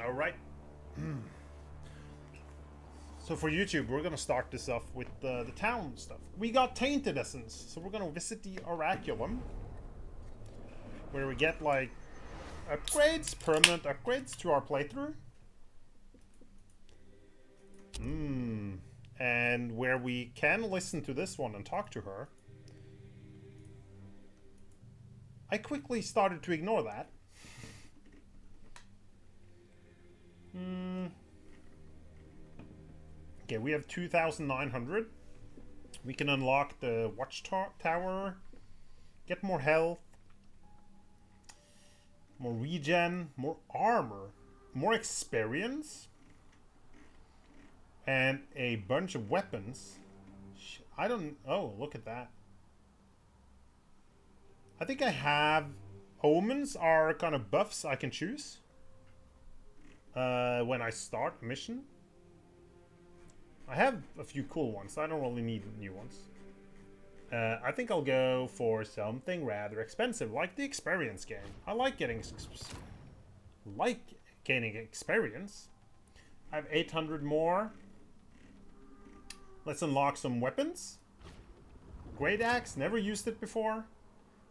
All right. So for YouTube, we're gonna start this off with the town stuff. We got Tainted Essence, so we're gonna visit the Oraculum, where we get like upgrades, permanent upgrades to our playthrough. And where we can listen to this one and talk to her. I quickly started to ignore that. Okay, we have 2,900. We can unlock the watchtower, get more health, more regen, more armor, more experience, and a bunch of weapons. I don't... Oh, look at that. I think I have... Omens are kind of buffs I can choose when I start a mission. I have a few cool ones. I don't really need new ones. I think I'll go for something rather expensive, like the experience game. I like gaining experience. I have 800 more. Let's unlock some weapons. Great Axe, never used it before.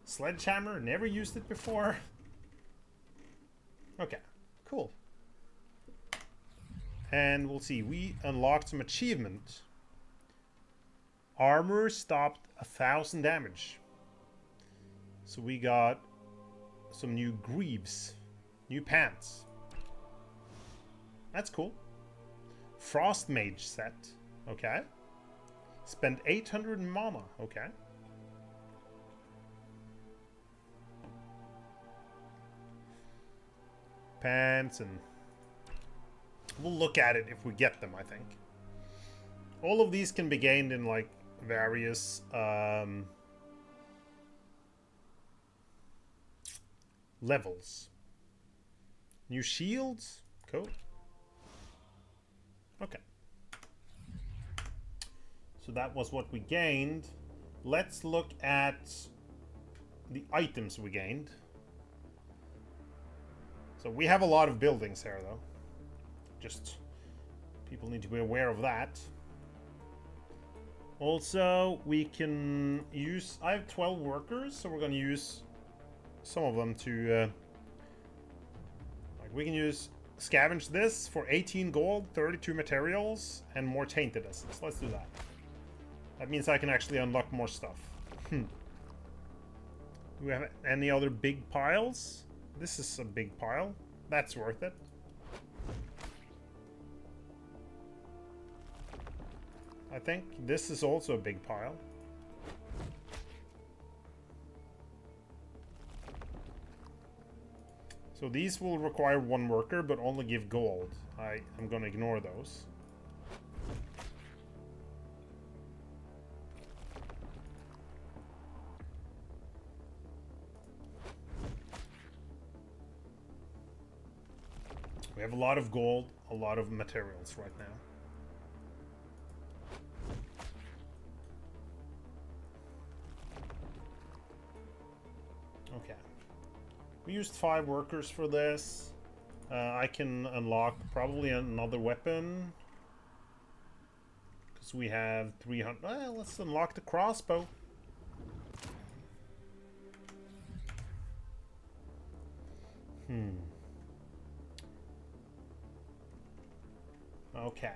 Sledgehammer, never used it before. Okay, cool. And we'll see, we unlocked some achievement. Armor stopped 1,000 damage. So we got some new greaves, new pants. That's cool. Frost Mage set, okay. Spend 800 mana, okay. Pants, and we'll look at it if we get them, I think. All of these can be gained in like various levels. New shields, cool. Okay. So that was what we gained. Let's look at the items we gained. So we have a lot of buildings here, though. Just people need to be aware of that. Also, we can use... I have 12 workers, so we're going to use some of them to... like we can use scavenge this for 18 gold, 32 materials, and more Tainted Essence. Let's do that. That means I can actually unlock more stuff. Do we have any other big piles? This is a big pile. That's worth it. I think this is also a big pile. So these will require one worker, but only give gold. I'm gonna ignore those. We have a lot of gold, a lot of materials right now. Okay. We used 5 workers for this. I can unlock probably another weapon. Because we have 300... Well, let's unlock the crossbow. Okay.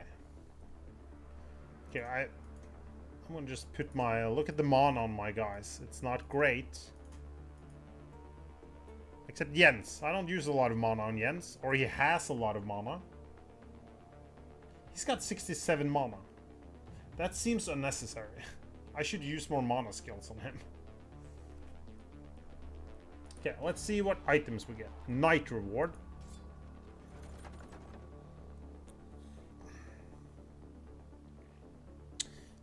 Okay, I'm gonna just put my... look at the mana on my guys. It's not great. Except Jens. I don't use a lot of mana on Jens. Or he has a lot of mana. He's got 67 mana. That seems unnecessary. I should use more mana skills on him. Okay, let's see what items we get. Night reward.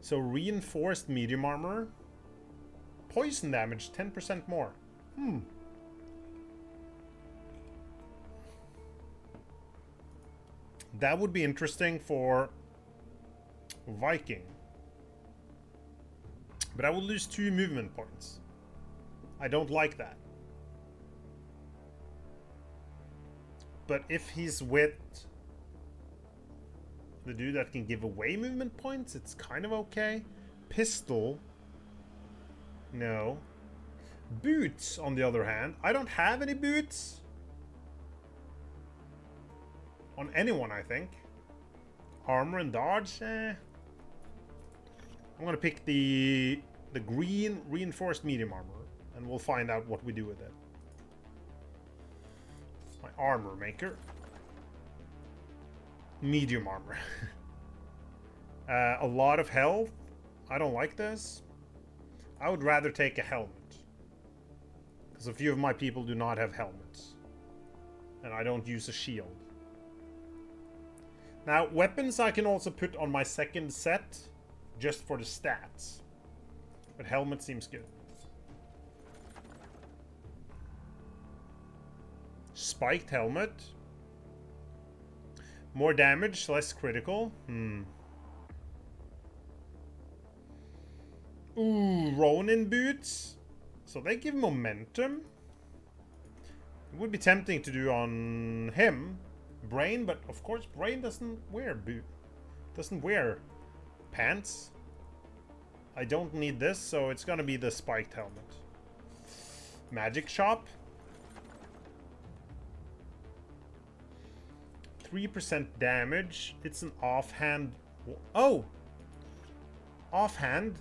So reinforced medium armor. Poison damage 10% more. That would be interesting for Viking. But I will lose 2 movement points. I don't like that. but if he's with the dude that can give away movement points, it's kind of okay. Pistol. No. Boots, on the other hand. I don't have any boots. On anyone, I think. Armor and dodge, I'm gonna pick the green reinforced medium armor, and we'll find out what we do with it. My armor maker. Medium armor. A lot of health. I don't like this. I would rather take a helmet. Because a few of my people do not have helmets. And I don't use a shield. Now, weapons I can also put on my second set. Just for the stats. But helmet seems good. Spiked helmet. More damage, less critical. Ooh, Ronin boots. So they give momentum. It would be tempting to do on him. Brain, but of course Brain doesn't wear pants. I don't need this, so it's gonna be the spiked helmet. Magic shop. 3% damage. It's an offhand. Oh! Offhand.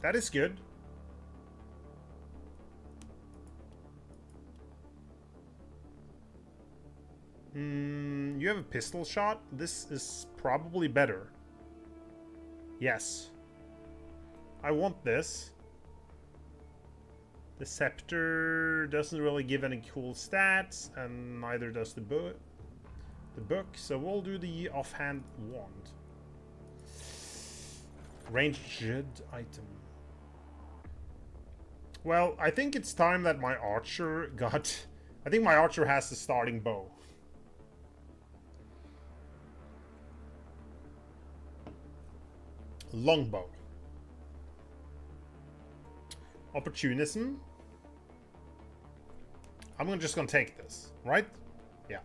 That is good. You have a pistol shot? This is probably better. Yes. I want this. The scepter doesn't really give any cool stats, and neither does the book. So we'll do the offhand wand. Ranged item. Well, I think it's time that my archer got... I think my archer has the starting bow. Longbow. Opportunism. I'm just gonna take this, right? Yeah.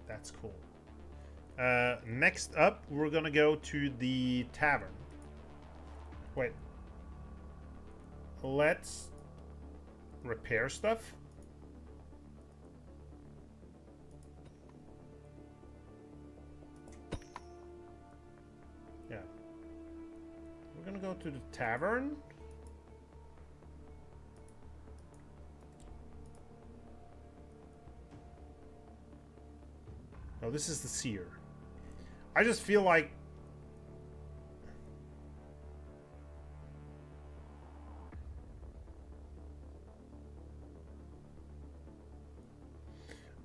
That's cool. Next up, we're gonna go to the tavern. Wait. Let's repair stuff. Yeah. We're gonna go to the tavern. No, this is the seer. I just feel like...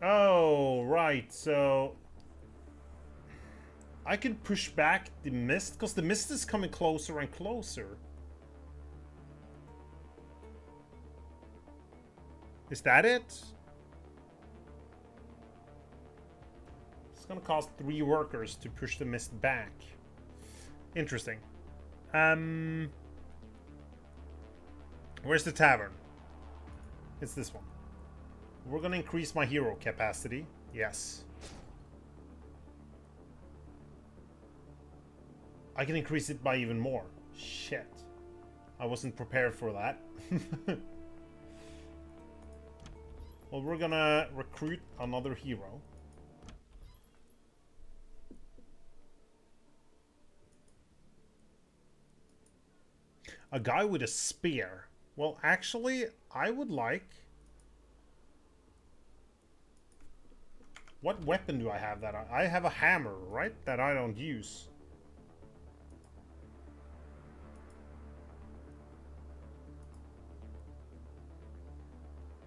Oh, right, so... I can push back the mist, because the mist is coming closer and closer. Is that it? It's gonna cost 3 workers to push the mist back. Interesting. Where's the tavern? It's this one. We're gonna increase my hero capacity. Yes. I can increase it by even more. Shit. I wasn't prepared for that. Well, we're gonna recruit another hero. A guy with a spear. Well, actually, I would like... What weapon do I have that I have a hammer, right? That I don't use.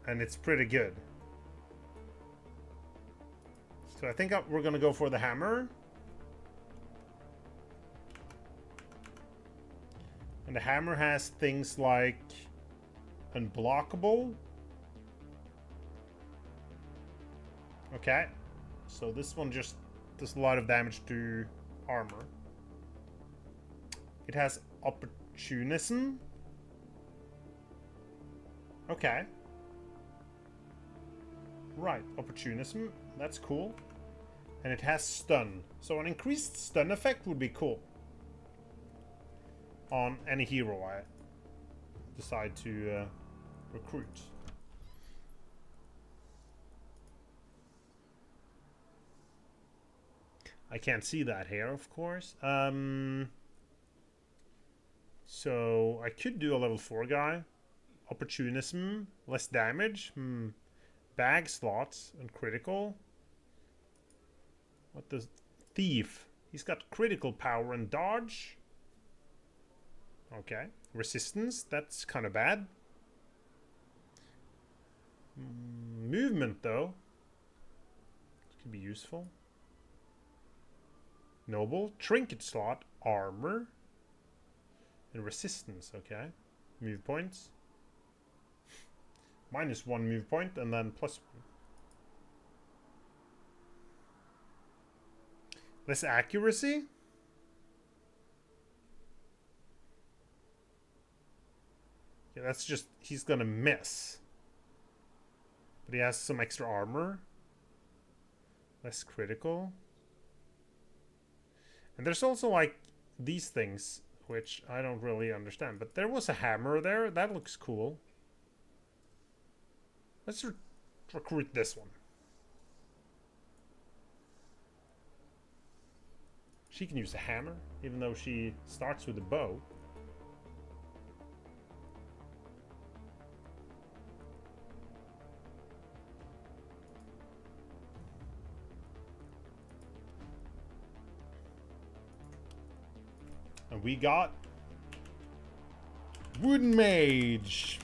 And it's pretty good. So I think we're gonna go for the hammer. And the hammer has things like unblockable. Okay. So this one just does a lot of damage to armor. It has opportunism. Okay. Right, opportunism. That's cool. And it has stun. So an increased stun effect would be cool. On any hero I decide to recruit. I can't see that here, of course. So I could do a level 4 guy. Opportunism, less damage. Bag slots and critical. What does thief? He's got critical power and dodge. Okay. Resistance, that's kind of bad. Movement, though. This could be useful. Noble. Trinket slot. Armor. And resistance, okay. Move points. -1 move point, and then +1. Less accuracy? Yeah, that's just... he's gonna miss. But he has some extra armor. Less critical. And there's also, like, these things, which I don't really understand. But there was a hammer there. That looks cool. Let's recruit this one. She can use a hammer, even though she starts with a bow. And we got Wooden Mage.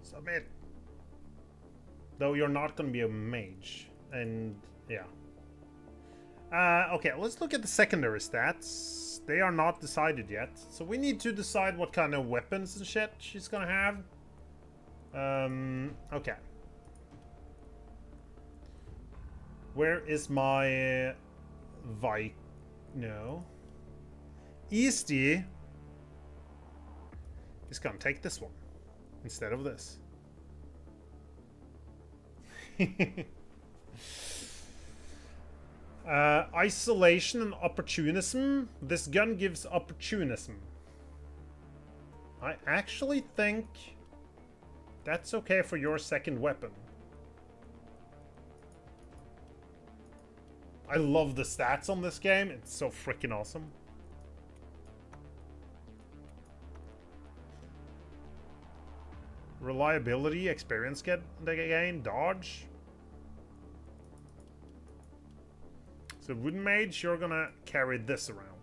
Submit. Though you're not going to be a mage. And yeah. Okay, let's look at the secondary stats. They are not decided yet. So we need to decide what kind of weapons and shit she's going to have. Okay. Where is my Viking? No. Easty is gonna take this one instead of this. Isolation and opportunism. This gun gives opportunism. I actually think that's okay for your second weapon. I love the stats on this game. It's so freaking awesome. Reliability, experience gain, dodge. So Wooden Mage, you're gonna carry this around.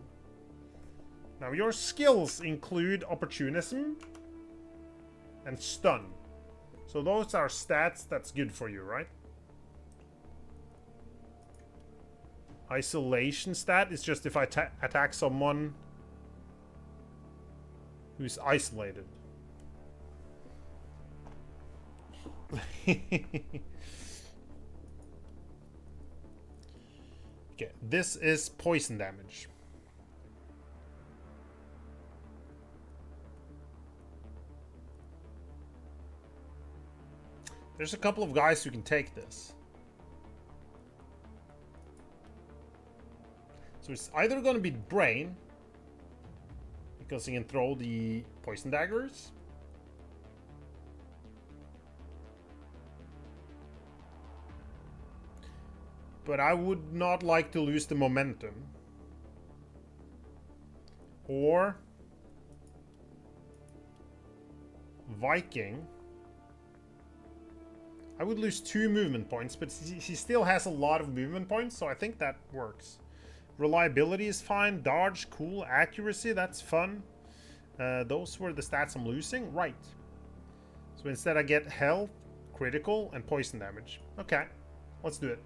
Now your skills include opportunism and stun. So those are stats that's good for you, right? Isolation stat is just if I attack someone who's isolated. Okay, this is poison damage. There's a couple of guys who can take this. So it's either going to be Brain, because he can throw the poison daggers. But I would not like to lose the momentum. Or Viking. I would lose 2 movement points, but he still has a lot of movement points, so I think that works. Reliability is fine. Dodge, cool. Accuracy, that's fun. Those were the stats I'm losing. Right. So instead I get health, critical, and poison damage. Okay. Let's do it.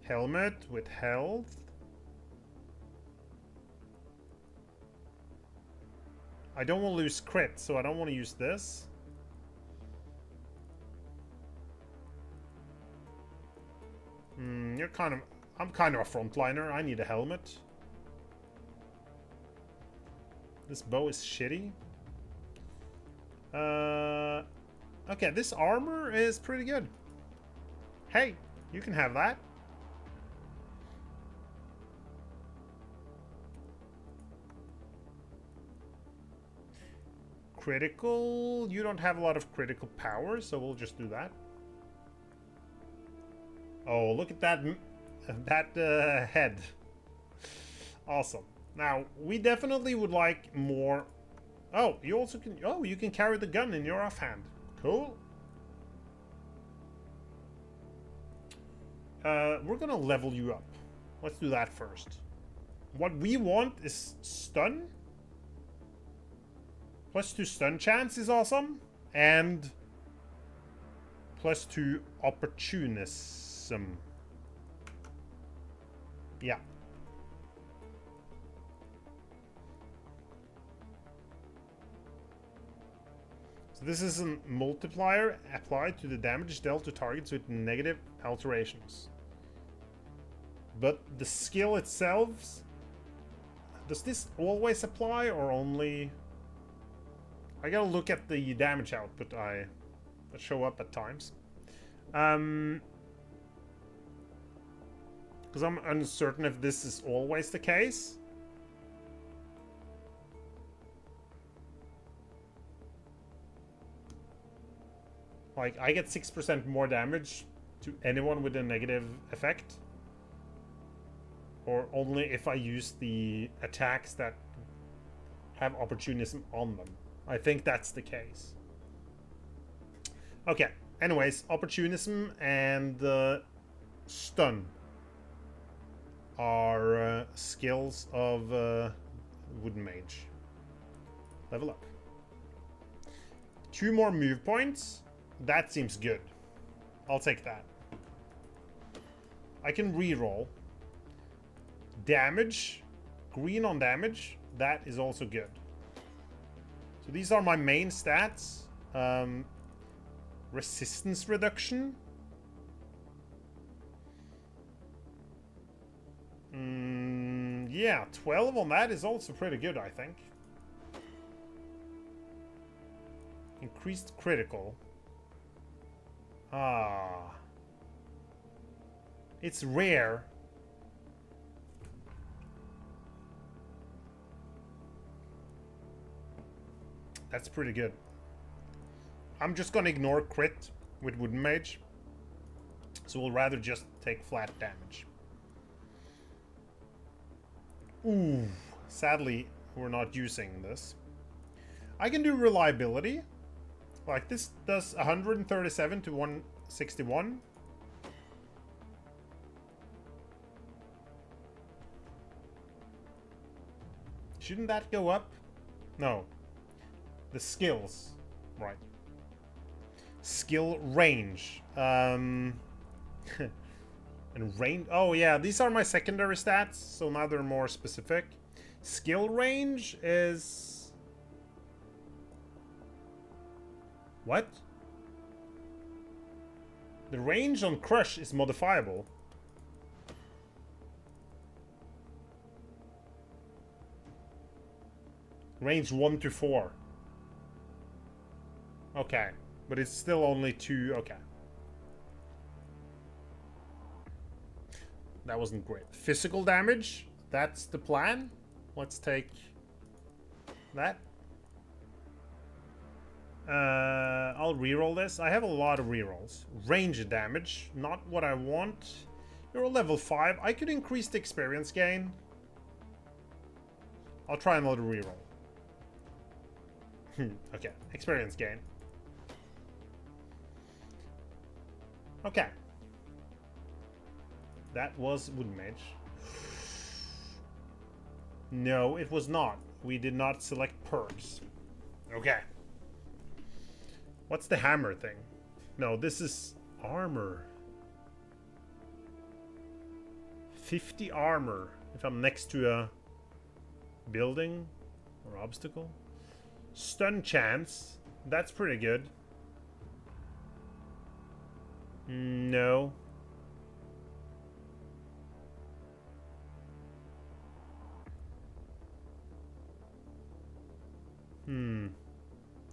Helmet with health. I don't want to lose crit, so I don't want to use this. I'm kind of a frontliner. I need a helmet. This bow is shitty. Okay, this armor is pretty good. Hey, you can have that. Critical. You don't have a lot of critical power, so we'll just do that. Oh, look at that head. Awesome. Now, we definitely would like more. Oh, you also can. Oh, you can carry the gun in your offhand. Cool. We're gonna level you up. Let's do that first. What we want is stun. +2 stun chance is awesome. And +2 opportunism. Yeah. So this is a multiplier applied to the damage dealt to targets with negative alterations. But the skill itself, does this always apply or only? I gotta look at the damage output that show up at times. Because I'm uncertain if this is always the case. Like, I get 6% more damage to anyone with a negative effect. Or only if I use the attacks that have opportunism on them. I think that's the case. Okay, anyways, opportunism and stun are skills of Wooden Mage. Level up. 2 more move points. That seems good. I'll take that. I can reroll. Damage. Green on damage. That is also good. So these are my main stats. Resistance reduction. Yeah, 12 on that is also pretty good, I think. Increased critical. Ah. It's rare. That's pretty good. I'm just gonna ignore crit with Wooden Mage. So we'll rather just take flat damage. Ooh. Sadly, we're not using this. I can do reliability. Like, this does 137 to 161. Shouldn't that go up? No. The skills. Right. Skill range. And range. Oh, yeah. These are my secondary stats. So now they're more specific. Skill range is... What? The range on Crush is modifiable. Range 1 to 4. Okay. But it's still only 2. Okay. That wasn't great. Physical damage. That's the plan. Let's take that. I'll reroll this. I have a lot of rerolls. Range damage. Not what I want. You're a level 5. I could increase the experience gain. I'll try another reroll. Okay. Experience gain. Okay. That was Wooden Mage. No, it was not. We did not select perks. Okay. What's the hammer thing? No, this is armor. 50 armor if I'm next to a building or obstacle. Stun chance. That's pretty good. No.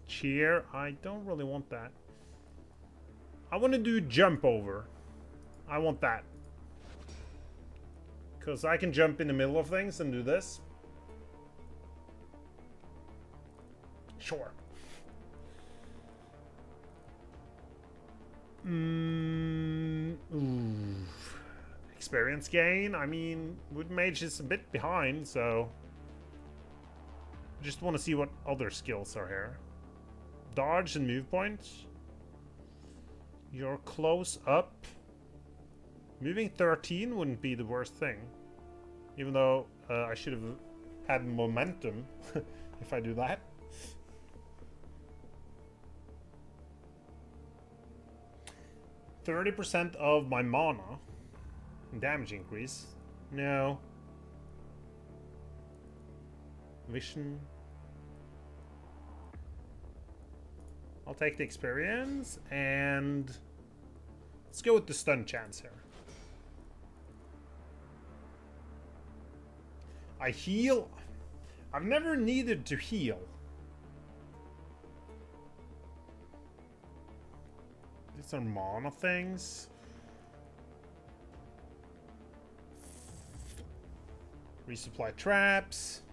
Cheer. I don't really want that. I want to do jump over. I want that. Because I can jump in the middle of things and do this. Sure. Experience gain. I mean, Wood Mage is a bit behind, so... Just want to see what other skills are here. Dodge and move points. You're close up. Moving 13 wouldn't be the worst thing. Even though I should have had momentum if I do that. %30 of my mana. Damage increase. No. Vision. I'll take the experience and let's go with the stun chance here. I heal. I've never needed to heal. These are mana things. Resupply traps.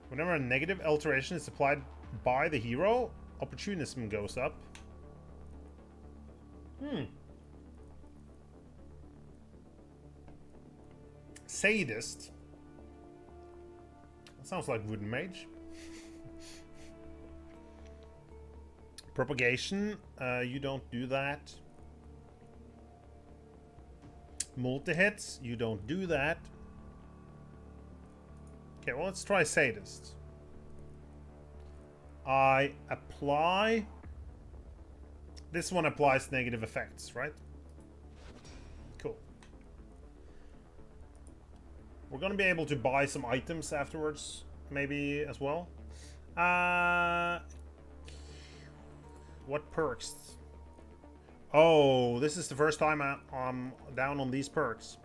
Whenever a negative alteration is applied by the hero, opportunism goes up. Sadist. That sounds like Wooden Mage. Propagation. You don't do that. Multi-hits. You don't do that. Okay, well, let's try Sadist. I apply... This one applies negative effects, right? Cool. We're gonna be able to buy some items afterwards, maybe, as well. What perks? Oh, this is the first time I'm down on these perks.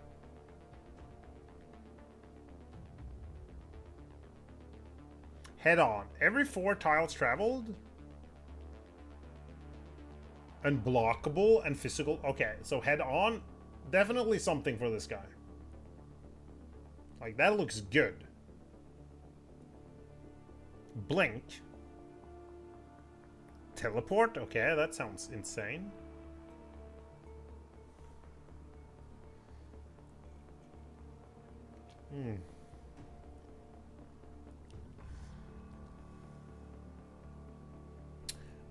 Head on. Every 4 tiles traveled. Unblockable and physical. Okay, so head on. Definitely something for this guy. Like, that looks good. Blink. Teleport. Okay, that sounds insane.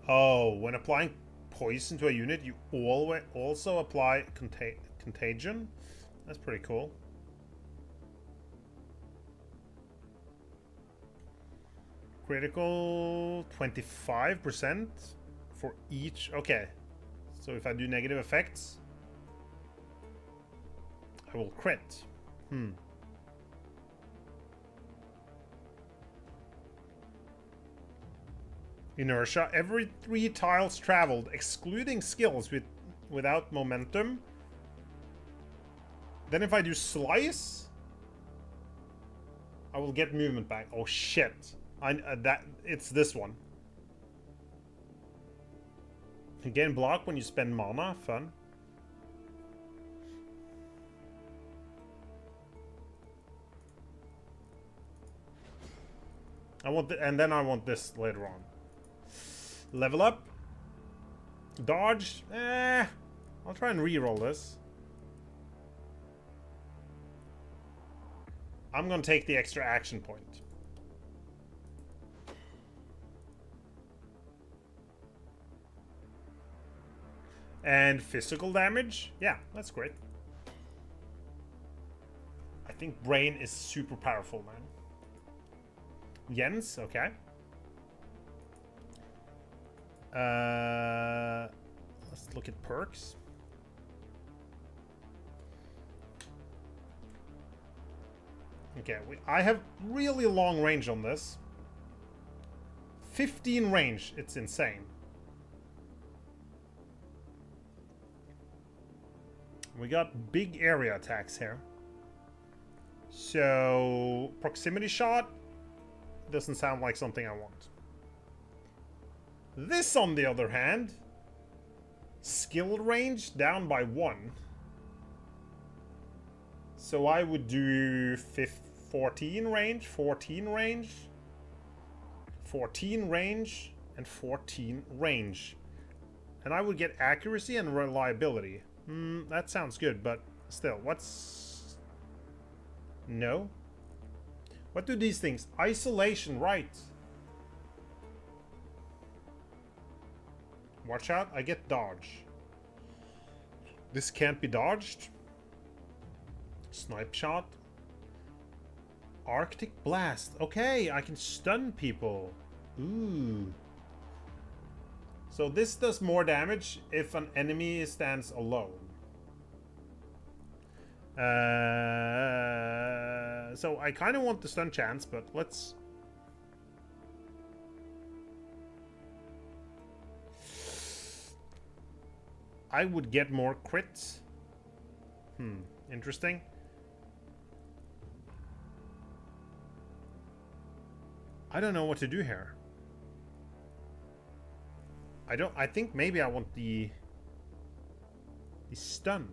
Oh, when applying poison to a unit, you always also apply contagion. That's pretty cool. Critical 25% for each. Okay, so if I do negative effects, I will crit. Inertia. Every 3 tiles traveled, excluding skills without momentum. Then if I do slice, I will get movement back. Oh shit! It's this one. You gain block when you spend mana. Fun. I want and then I want this later on. Level up. Dodge. I'll try and re-roll this. I'm gonna take the extra action point. And physical damage. Yeah, that's great. I think Brain is super powerful, man. Jens, okay. Let's look at perks. Okay, I have really long range on this. 15 range, it's insane. We got big area attacks here. So, proximity shot. doesn't sound like something I want. This, on the other hand, skill range down by 1. So I would do 14 range, 14 range, 14 range, and 14 range. And I would get accuracy and reliability. That sounds good, but still, what's... No? What do these things? Isolation, right. Watch out, I get dodge. This can't be dodged. Snipe shot. Arctic blast. Okay, I can stun people. Ooh. So this does more damage if an enemy stands alone. So I kind of want the stun chance, but let's... I would get more crits. Interesting. I don't know what to do here. I think maybe I want the stun.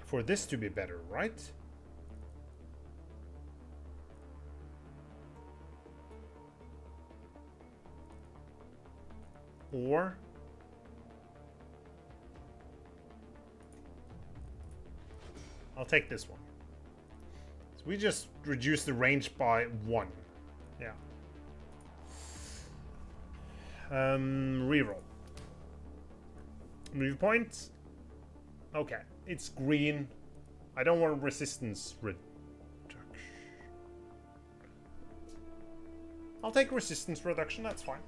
For this to be better, right? Or I'll take this one. So we just reduce the range by 1. Yeah. Reroll. Move point. Okay, it's green. I don't want resistance reduction. I'll take resistance reduction, that's fine.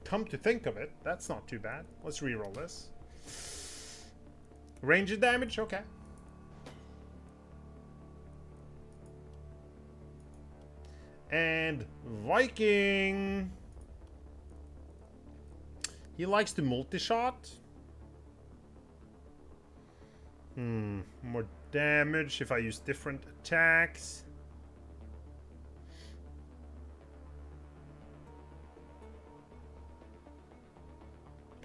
Come to think of it, that's not too bad. Let's reroll this. Range damage, okay. And Viking. He likes to multi-shot. More damage if I use different attacks.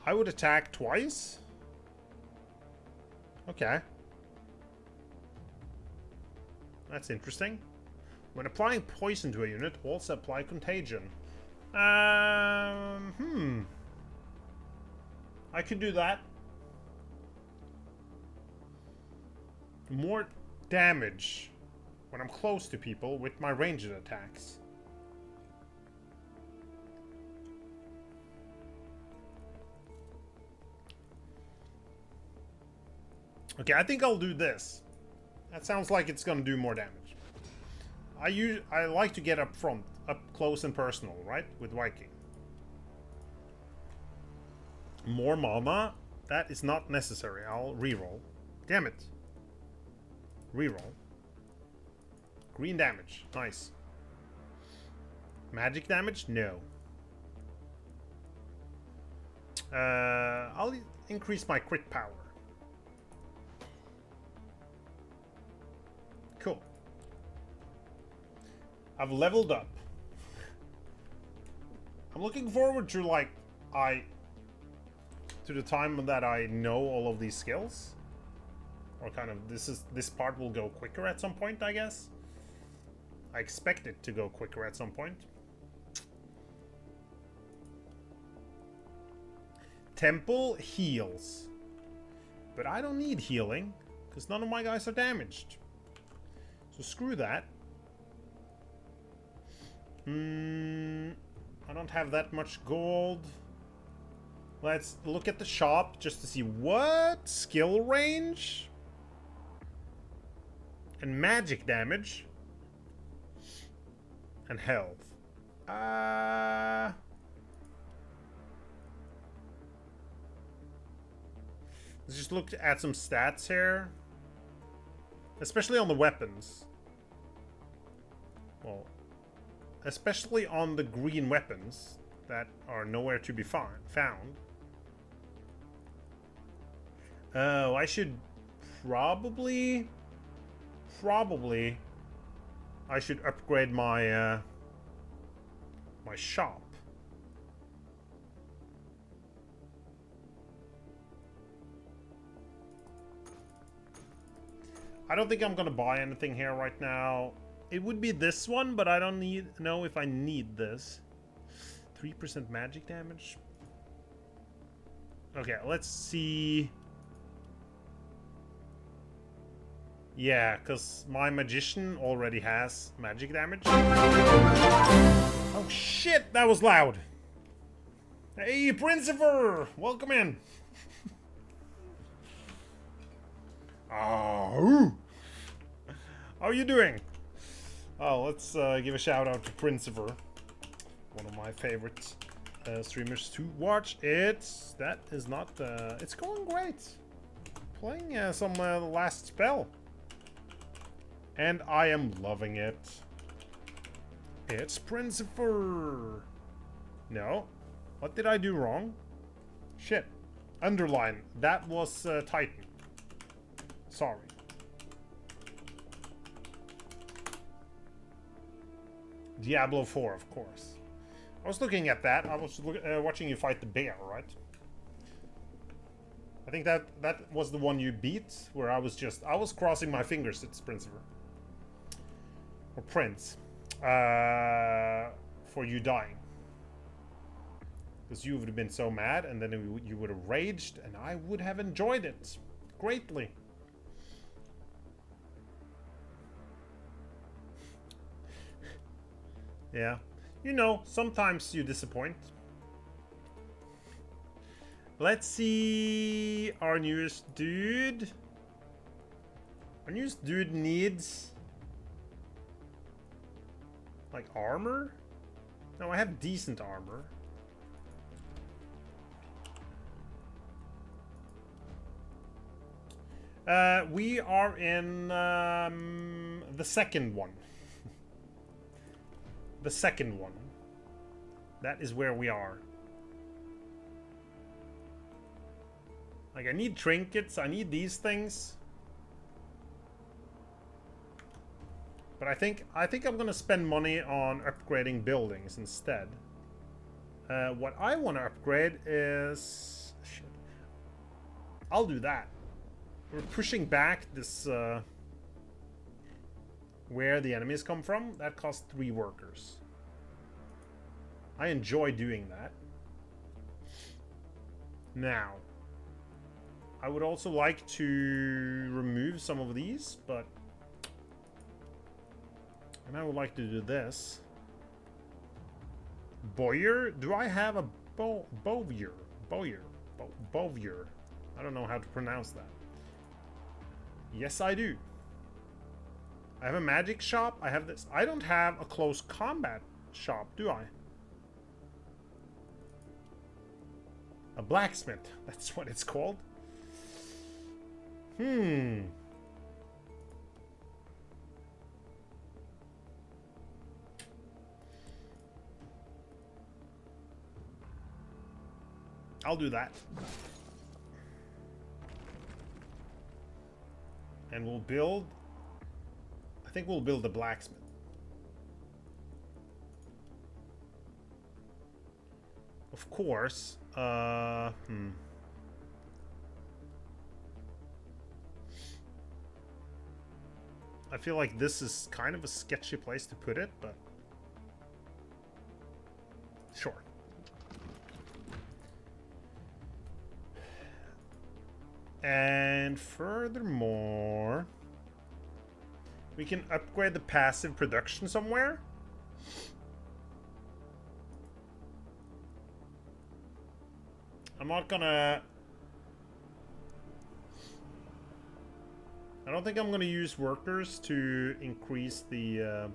I would attack twice. Okay. That's interesting. When applying poison to a unit, also apply contagion. I could do that. More damage when I'm close to people with my ranged attacks. Okay, I think I'll do this. That sounds like it's gonna do more damage. I like to get up front, up close and personal, right? With Viking. More mana? That is not necessary. I'll reroll. Damn it. Reroll. Green damage. Nice. Magic damage? No. I'll increase my crit power. Cool. I've leveled up. I'm looking forward to to the time that I know all of these skills. Or kind of this part will go quicker at some point, I guess. I expect it to go quicker at some point. Temple heals. But I don't need healing, because none of my guys are damaged. So screw that. I don't have that much gold. Let's look at the shop just to see what skill range and magic damage and health. Let's just look at some stats here, especially on the weapons. Well, especially on the green weapons that are nowhere to be found. Oh, I should probably I should upgrade my my shop. I don't think I'm gonna buy anything here right now. It would be this one, but I don't know if I need this. 3% magic damage. Okay, let's see. Yeah, because my magician already has magic damage. Oh shit, that was loud. Hey, Principal! Welcome in. Oh, how are you doing? Oh, let's give a shout out to Principal, one of my favorite streamers to watch. That is not. It's going great. Playing some last spell, and I am loving it. It's Principal. No, what did I do wrong? Shit. Underline. That was Titan. Sorry. Diablo 4, of course. I was looking at that. I was watching you fight the bear, right? I think that was the one you beat, where I was crossing my fingers. It's Principal. Or Prince. For you dying. Because you would have been so mad, and then you would have raged, and I would have enjoyed it greatly. Yeah. You know, sometimes you disappoint. Let's see our newest dude. Our newest dude needs... like armor? No, I have decent armor. We are in the second one. The second one. That is where we are. Like, I need trinkets, I need these things. But I think I'm gonna spend money on upgrading buildings instead. What I want to upgrade is... shit. I'll do that. We're pushing back this... where the enemies come from. That costs 3 workers. I enjoy doing that. Now, I would also like to remove some of these, but... and I would like to do this. Bowyer? Do I have a Bowyer? Bowyer. I don't know how to pronounce that. Yes, I do. I have a magic shop. I have this. I don't have a close combat shop, do I? A blacksmith. That's what it's called. I'll do that. And we'll build... I think we'll build a blacksmith. Of course. I feel like this is kind of a sketchy place to put it, but... sure. And furthermore... we can upgrade the passive production somewhere. I'm not gonna... I don't think I'm gonna use workers to increase the...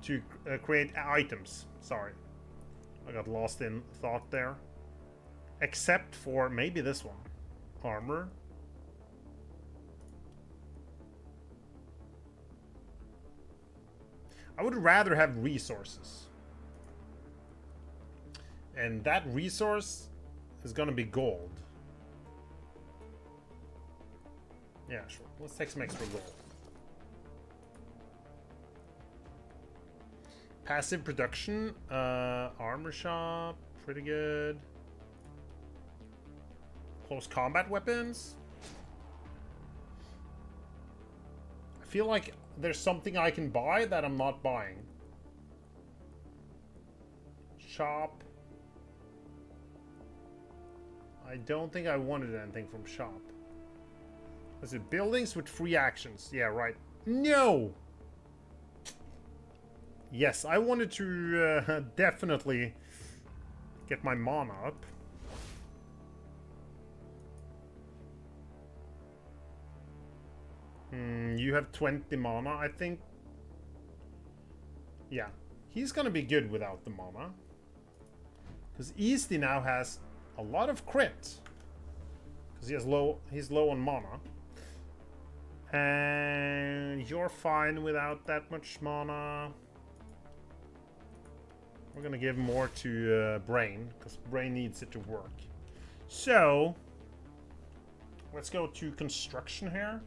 to create items. Sorry. I got lost in thought there. Except for maybe this one. Armor. I would rather have resources. And that resource is gonna be gold. Yeah, sure. Let's take some extra gold. Passive production, armor shop, pretty good. Close combat weapons. I feel like there's something I can buy that I'm not buying. Shop. I don't think I wanted anything from shop. Is it buildings with free actions? Yeah, right. No! Yes, I wanted to definitely get my mana up. You have 20 mana, I think. Yeah, he's gonna be good without the mana. Because Easty now has a lot of crit. Because he's low on mana. And you're fine without that much mana. We're gonna give more to Brain, because Brain needs it to work. So, let's go to construction here.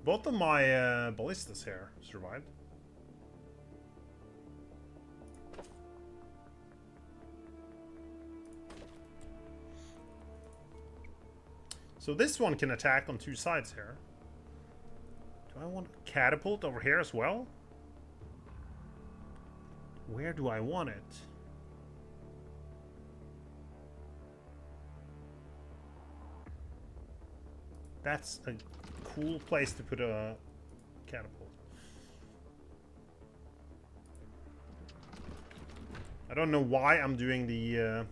Both of my ballistas here survived. So this one can attack on two sides here. Do I want a catapult over here as well? Where do I want it? That's a cool place to put a catapult. I don't know why I'm doing the...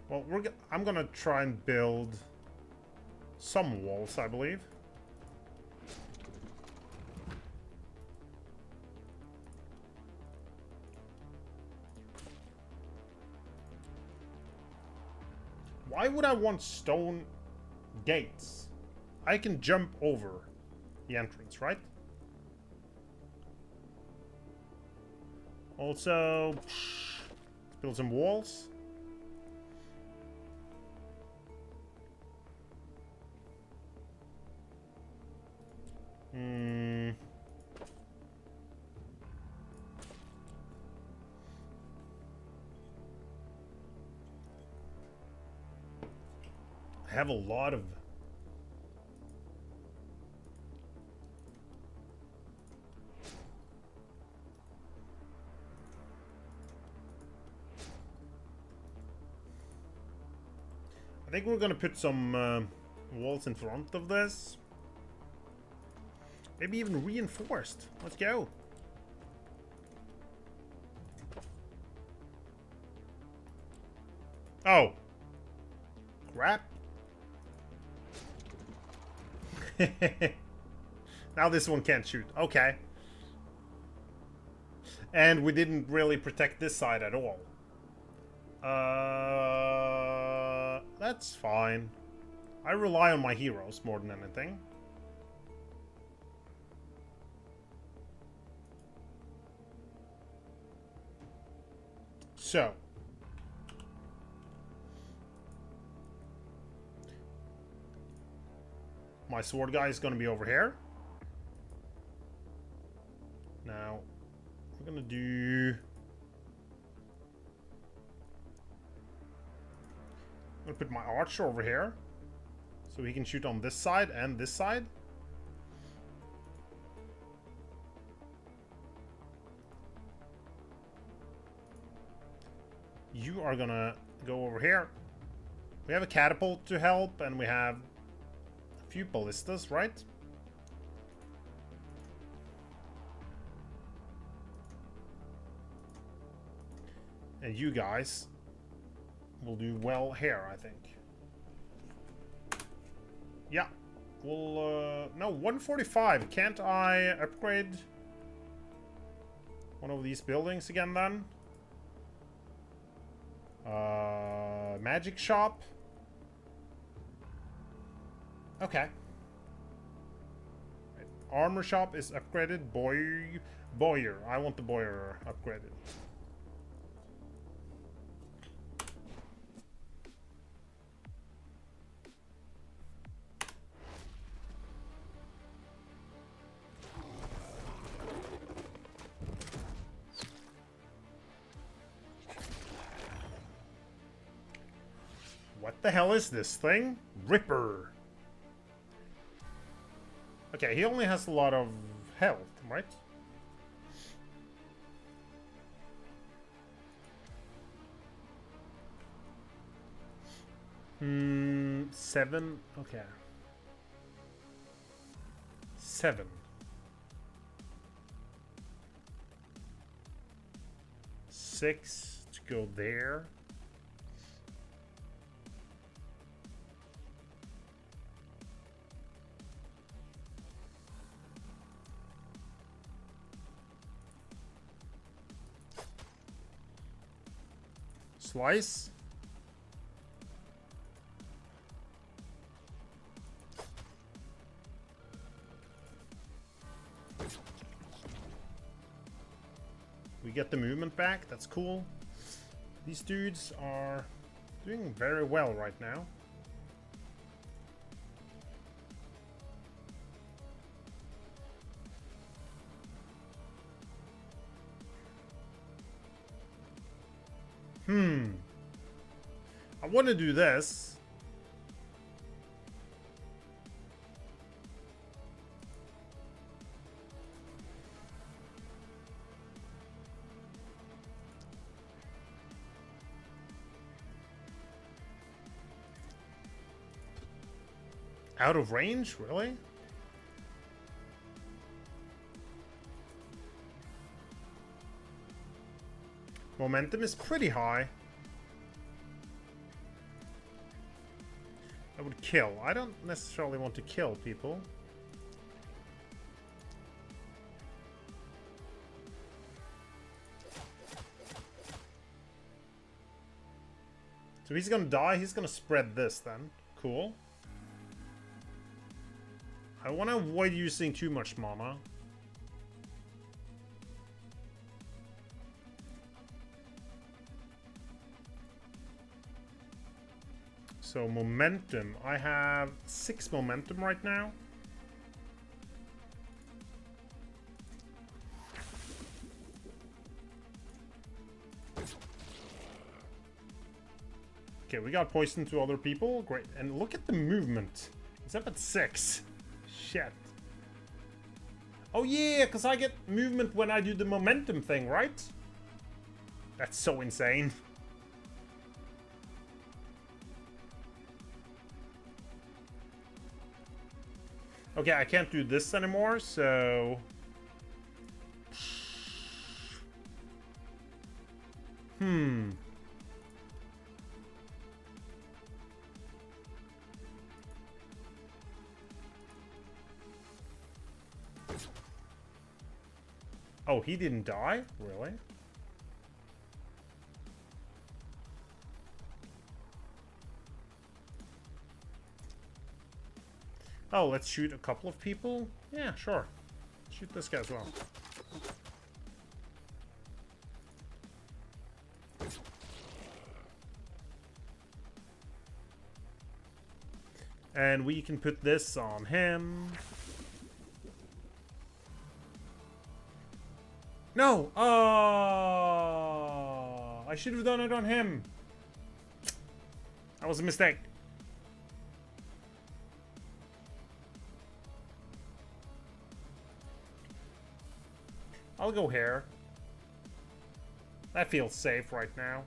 Well, I'm gonna try and build some walls, I believe. Why would I want stone gates? I can jump over the entrance, right? Also, let's build some walls. I have a lot of... I think we're gonna put some walls in front of this. Maybe even reinforced. Let's go. Oh. Crap. Now this one can't shoot. Okay. And we didn't really protect this side at all. That's fine. I rely on my heroes more than anything. So. My sword guy is going to be over here. Now, we're going to do... I'm going to put my archer over here. So he can shoot on this side and this side. You are going to go over here. We have a catapult to help, and we have a few ballistas, right? And you guys will do well here, I think. Yeah. Well, no, 145. Can't I upgrade one of these buildings again, then? Magic shop. Okay. Armor shop is upgraded. Boyer. I want the Boyer upgraded. What the hell is this thing? Ripper. Okay, he only has a lot of health, right? Hmm, 7. Okay. 7. 6 to go there. Slice. We get the movement back. That's cool. These dudes are doing very well right now. I want to do this. Out of range? Really? Momentum is pretty high. I would kill. I don't necessarily want to kill people. So he's gonna die. He's gonna spread this then. Cool. I want to avoid using too much mana. So momentum. I have 6 momentum right now. Okay, we got poison to other people. Great. And look at the movement. It's up at 6. Shit. Oh yeah, because I get movement when I do the momentum thing, right? That's so insane. Okay, I can't do this anymore, so... Oh, he didn't die? Really? Oh, let's shoot a couple of people? Yeah, sure. Shoot this guy as well. And we can put this on him. No! Oh, I should have done it on him. That was a mistake. I'll go here. That feels safe right now.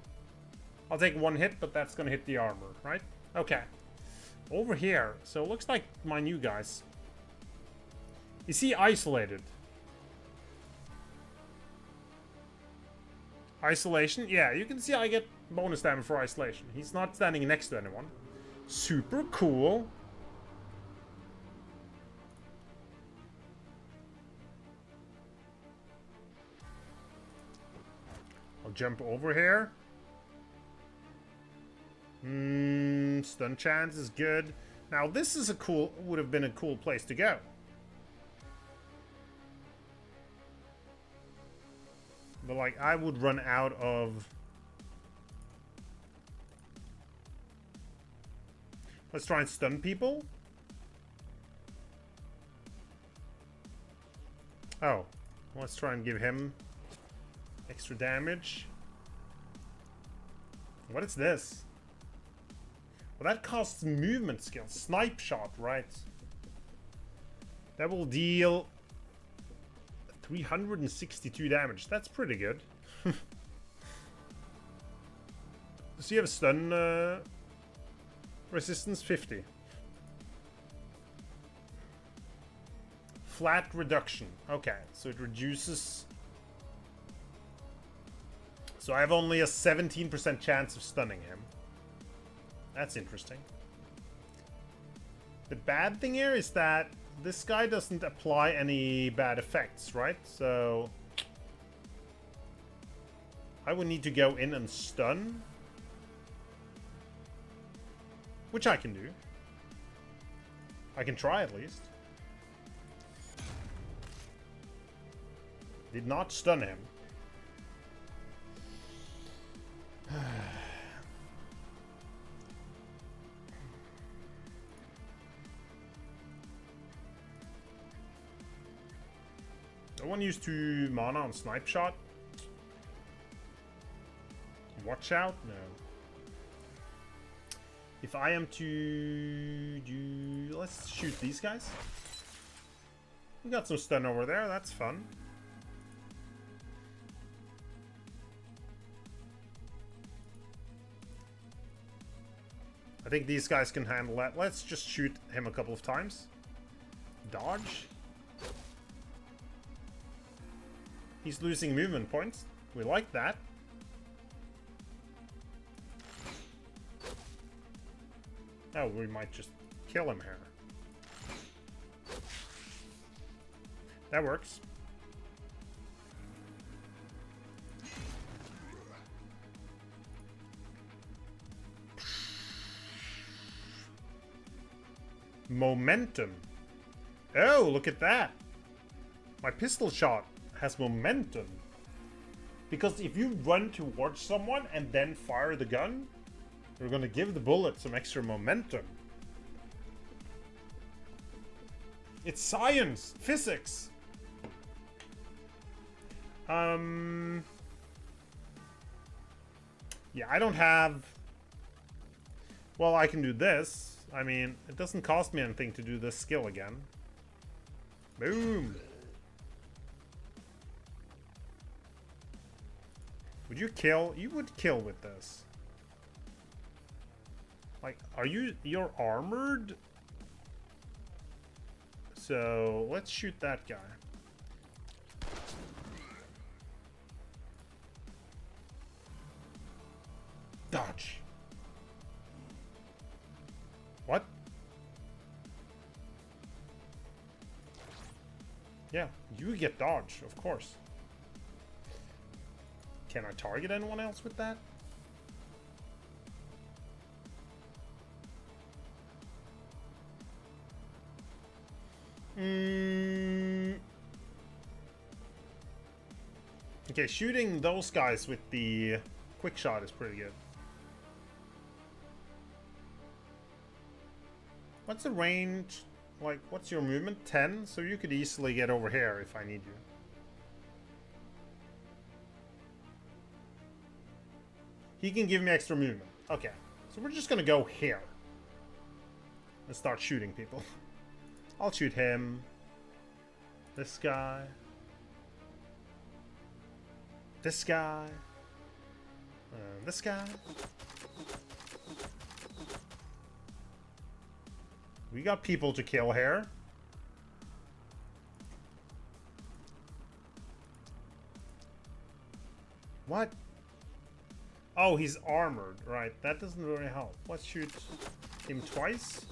I'll take 1 hit, but that's gonna hit the armor, right? Okay. Over here. So it looks like my new guys. Is he isolated? Isolation? Yeah, you can see I get bonus damage for isolation. He's not standing next to anyone. Super cool. I'll jump over here. Stun chance is good. Now this is would have been a cool place to go. But like, I would run out of... Let's try and stun people. Oh, let's try and give him extra damage. What is this? Well, that costs movement skill. Snipe shot, right? That will deal 362 damage. That's pretty good. Does he have a stun resistance? 50. Flat reduction. Okay, so it reduces. So I have only a 17% chance of stunning him. That's interesting. The bad thing here is that this guy doesn't apply any bad effects, right? So I would need to go in and stun, which I can do. I can try at least. Did not stun him. I want to use 2 mana on Snipe Shot. Watch out? No. If I am to do... Let's shoot these guys. We got some stun over there. That's fun. I think these guys can handle that. Let's just shoot him a couple of times. Dodge. He's losing movement points. We like that. Oh, we might just kill him here. That works. Momentum. Oh, look at that. My pistol shot has momentum. Because if you run towards someone and then fire the gun, you're gonna give the bullet some extra momentum. It's science! Physics! Yeah, I don't have... Well, I can do this. I mean, it doesn't cost me anything to do this skill again. Boom! Would you kill? You would kill with this. Like, you're armored? So, let's shoot that guy. Dodge. What? Yeah, you get dodge, of course. Can I target anyone else with that? Okay, shooting those guys with the quick shot is pretty good. What's the range? Like, what's your movement? 10? So you could easily get over here if I need you. He can give me extra movement. Okay. So we're just gonna go here. And start shooting people. I'll shoot him. This guy. This guy. This guy. We got people to kill here. What? Oh, he's armored. Right, that doesn't really help. Let's shoot him twice.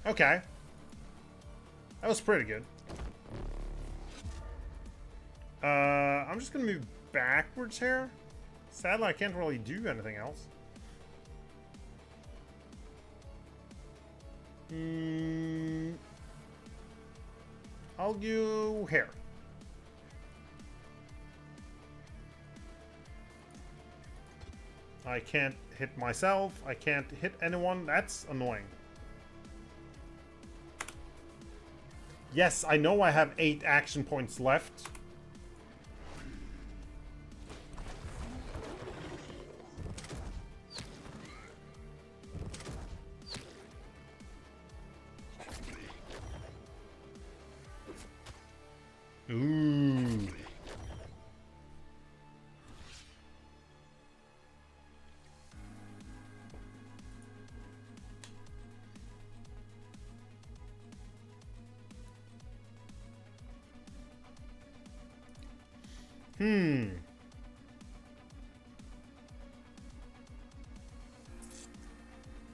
Okay. That was pretty good. I'm just gonna move backwards here. Sadly, I can't really do anything else. I'll go here. I can't hit myself. I can't hit anyone. That's annoying. Yes, I know I have 8 action points left. Ooh.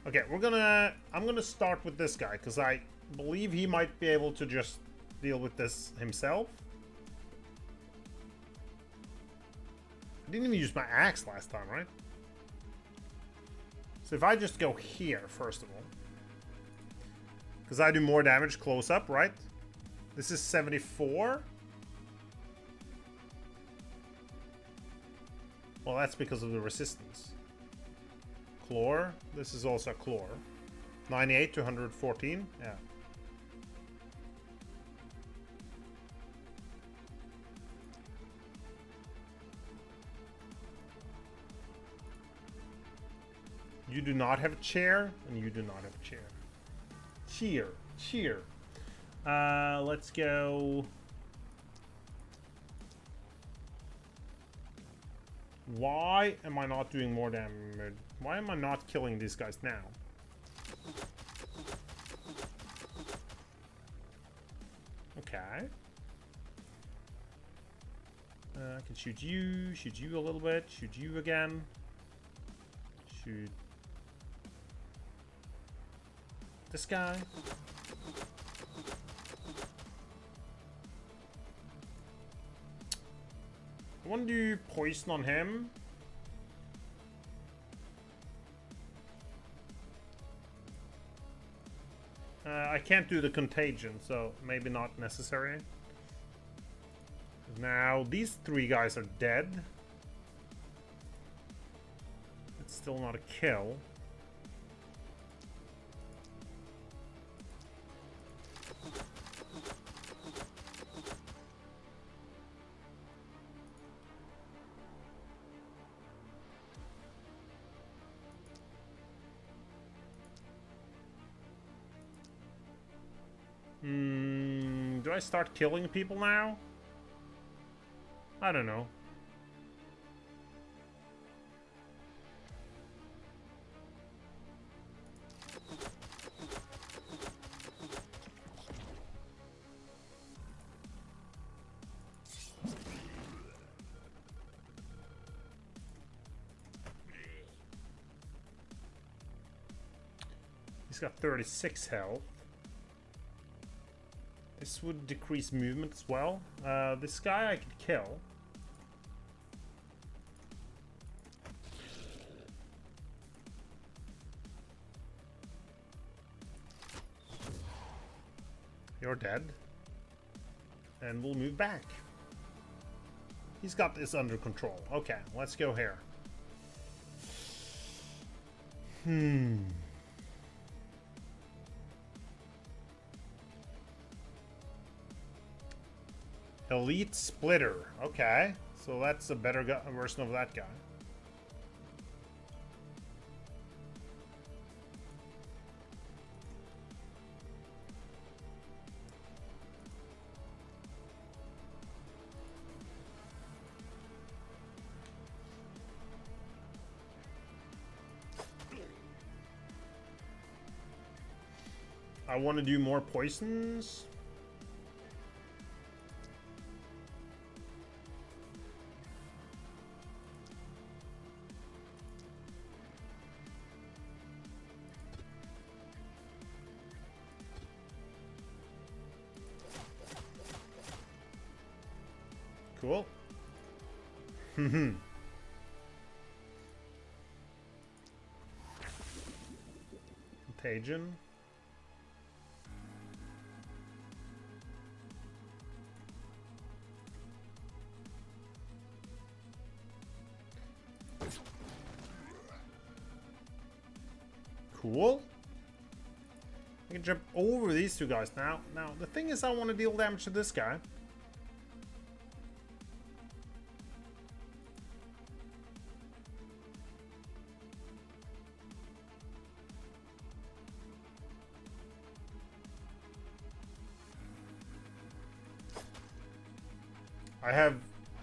Okay, I'm gonna start with this guy, because I believe he might be able to just deal with this himself. I didn't even use my axe last time, right? So if I just go here, first of all. Because I do more damage close up, right? This is 74. Well, that's because of the resistance. Claw. This is also claw. 98 to 114. Yeah. You do not have a chair, and you do not have a chair. Cheer. Let's go. Why am I not doing more damage? Why am I not killing these guys now? Okay. I can shoot you a little bit, shoot you again. Shoot this guy. I want to do poison on him. I can't do the contagion, so maybe not necessary. Now, these 3 guys are dead. It's still not a kill. Do I start killing people now? I don't know. He's got 36 health. This would decrease movement as well. This guy I could kill. You're dead. And we'll move back. He's got this under control. Okay, let's go here. Elite Splitter. Okay, so that's a better version of that guy. I want to do more poisons. Cool. Contagion. Cool. I can jump over these two guys now. Now, the thing is I want to deal damage to this guy.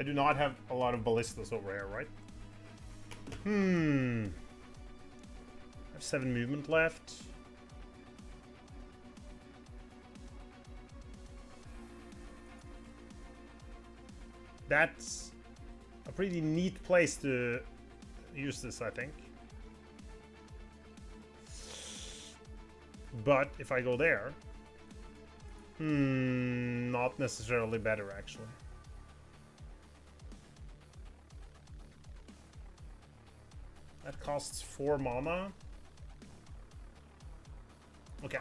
I do not have a lot of ballistas over here, right? I have 7 movement left. That's a pretty neat place to use this, I think. But if I go there, not necessarily better, actually. That costs 4 mana. Okay.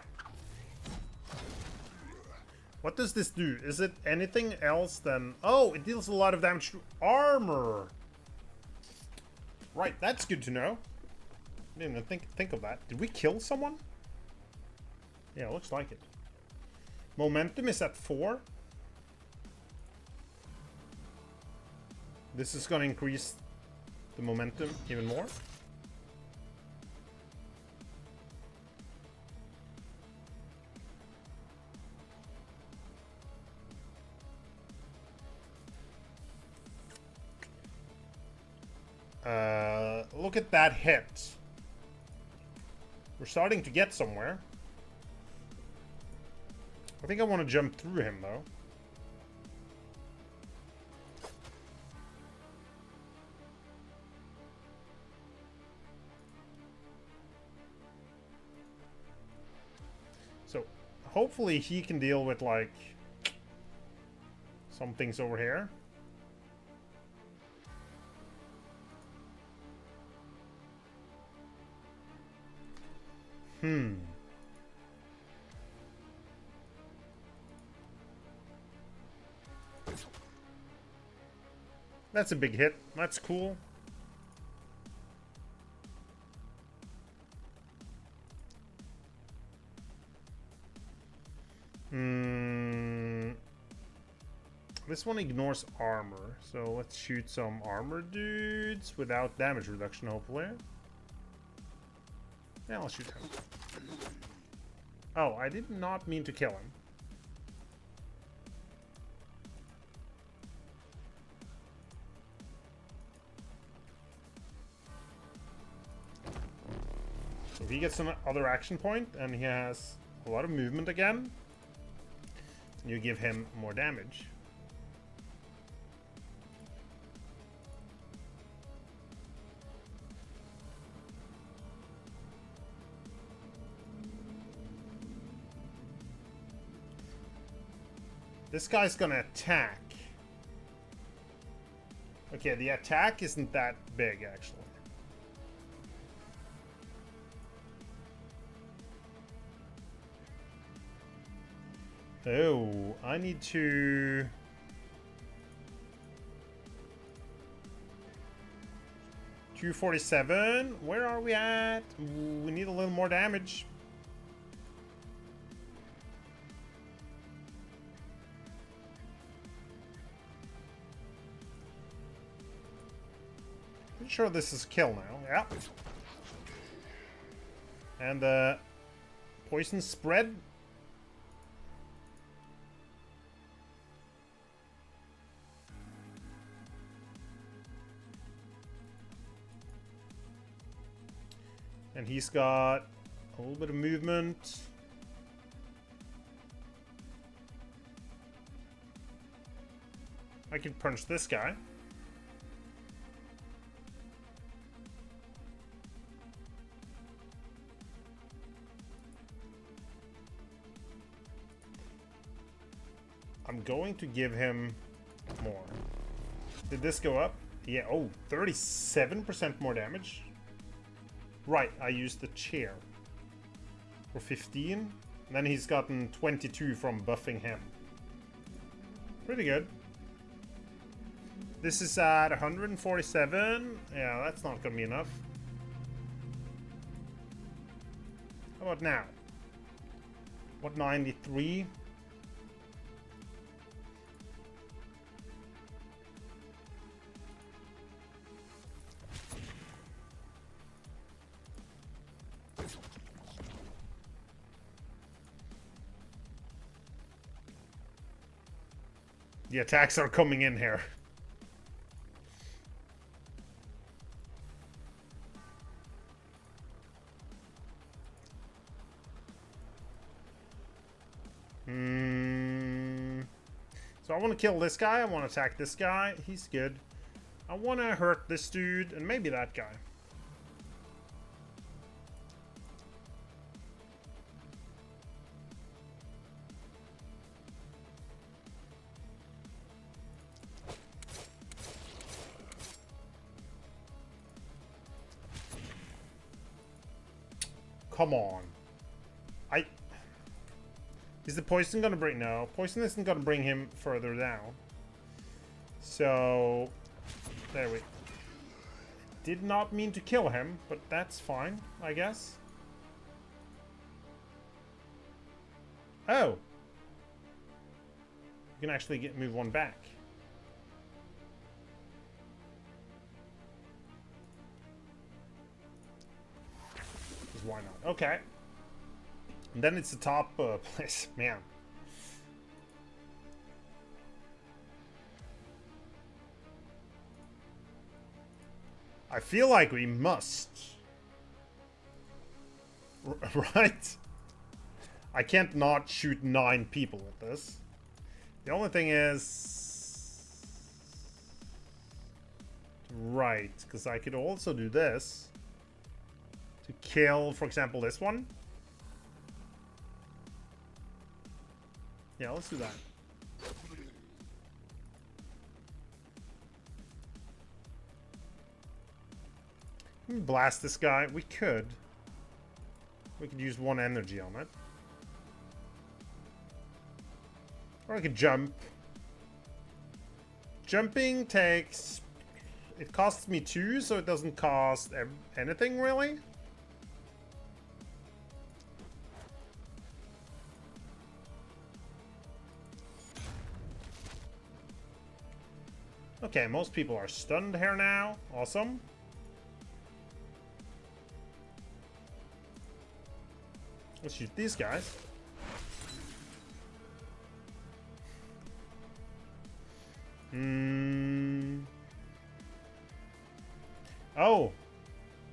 What does this do? Is it anything else than... Oh, it deals a lot of damage to armor. Right, that's good to know. I didn't even think of that. Did we kill someone? Yeah, looks like it. Momentum is at 4. This is going to increase the momentum even more. Look at that hit. We're starting to get somewhere. I think I want to jump through him, though. So, hopefully he can deal with, like, some things over here. That's a big hit. That's cool. This one ignores armor, so let's shoot some armor dudes without damage reduction, hopefully. Yeah, I'll shoot him. Oh, I did not mean to kill him. So he gets another action point, and he has a lot of movement again. And you give him more damage. This guy's gonna attack. Okay, the attack isn't that big, actually. Oh, I need to... $247. Where are we at? Ooh, we need a little more damage. Pretty sure this is kill now. Yeah. And the poison spread. And he's got a little bit of movement. I can punch this guy. I'm going to give him more. Did this go up? Yeah, oh, 37% more damage. Right, I used the chair. For 15. And then he's gotten 22 from buffing him. Pretty good. This is at 147. Yeah, that's not gonna be enough. How about now? What, 93? The attacks are coming in here. So I want to kill this guy. I want to attack this guy. He's good. I want to hurt this dude and maybe that guy. Come on. Is the poison gonna bring... No, poison isn't gonna bring him further down. So... There we... Did not mean to kill him, but that's fine, I guess. Oh! You can actually move one back. Because why not? Okay. And then it's the top place. Man. I feel like we must. Right? I can't not shoot 9 people with this. The only thing is... Right, because I could also do this. To kill, for example, this one. Yeah, let's do that. Can we blast this guy? We could. We could use 1 energy on it. Or I could jump. Jumping takes... It costs me 2, so it doesn't cost anything, really. Okay, most people are stunned here now. Awesome. Let's shoot these guys. Oh.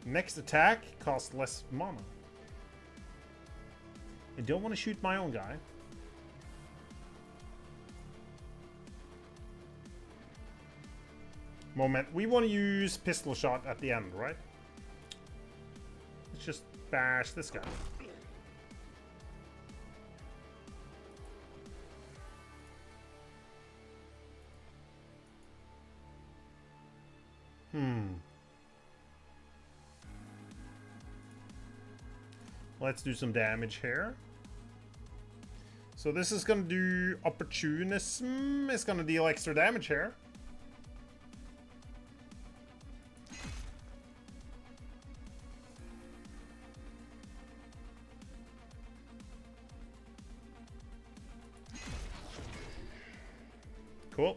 Next attack costs less mana. I don't want to shoot my own guy. Moment. We want to use pistol shot at the end, right? Let's just bash this guy. Let's do some damage here. So this is going to do opportunism. It's going to deal extra damage here. Cool.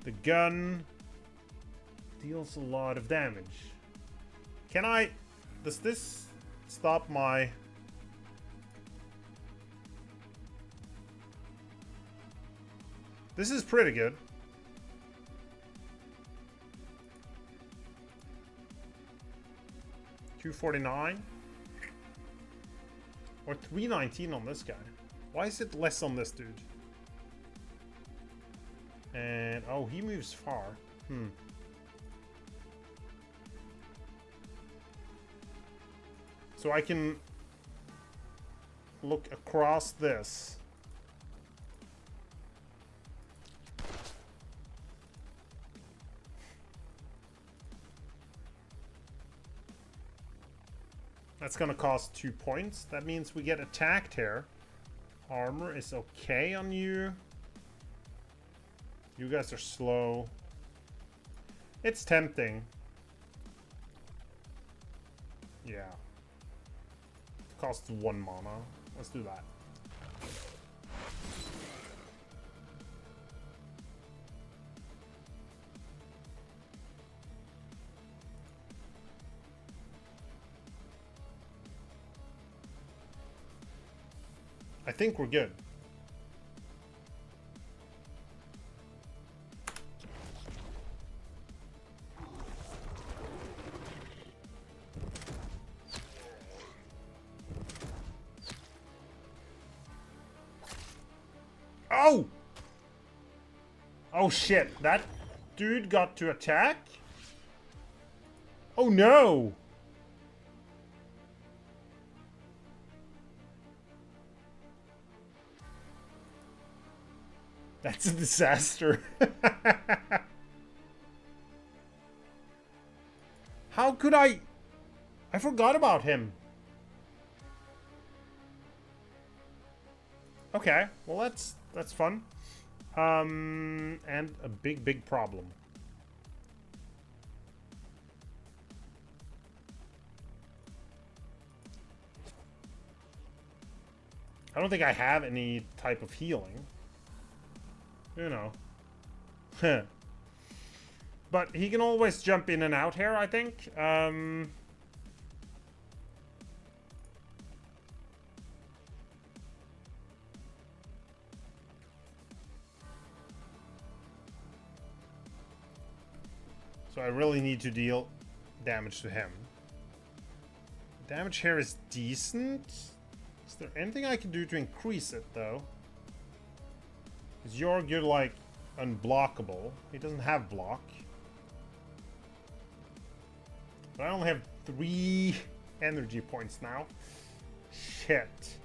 The gun deals a lot of damage. Can I... Does this stop my... This is pretty good. $249 or $319 on this guy. Why is it less on this dude? And oh, he moves far. So I can look across this. That's gonna cost 2 points. That means we get attacked here. Armor is okay on you. You guys are slow. It's tempting. Yeah. It costs 1 mana. Let's do that. I think we're good. Oh! Oh shit, that dude got to attack? Oh no! That's a disaster. How could I forgot about him. Okay, well that's fun. And a big problem. I don't think I have any type of healing. You know. But he can always jump in and out here, I think. So I really need to deal damage to him. Damage here is decent. Is there anything I can do to increase it, though? Because you're good, like, unblockable. He doesn't have block. But I only have 3 energy points now. Shit.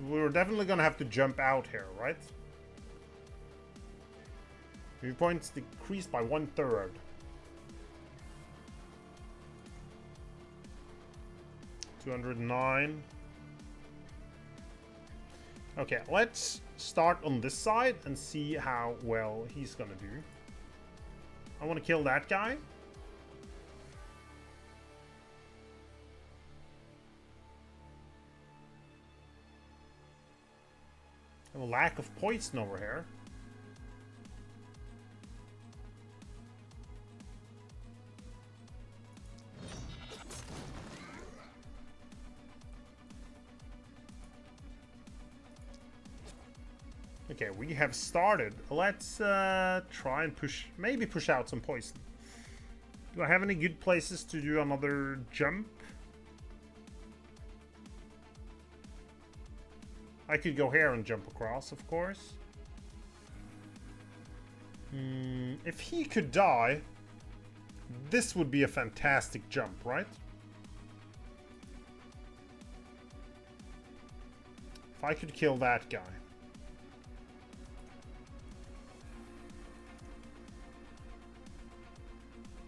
We're definitely gonna have to jump out here, right? View points decreased by 1/3. $209. Okay, let's start on this side and see how well he's gonna do. I want to kill that guy. I have a lack of poison over here. Okay, we have started. Let's try and maybe push out some poison. Do I have any good places to do another jump? I could go here and jump across, of course. If he could die, this would be a fantastic jump, right? If I could kill that guy.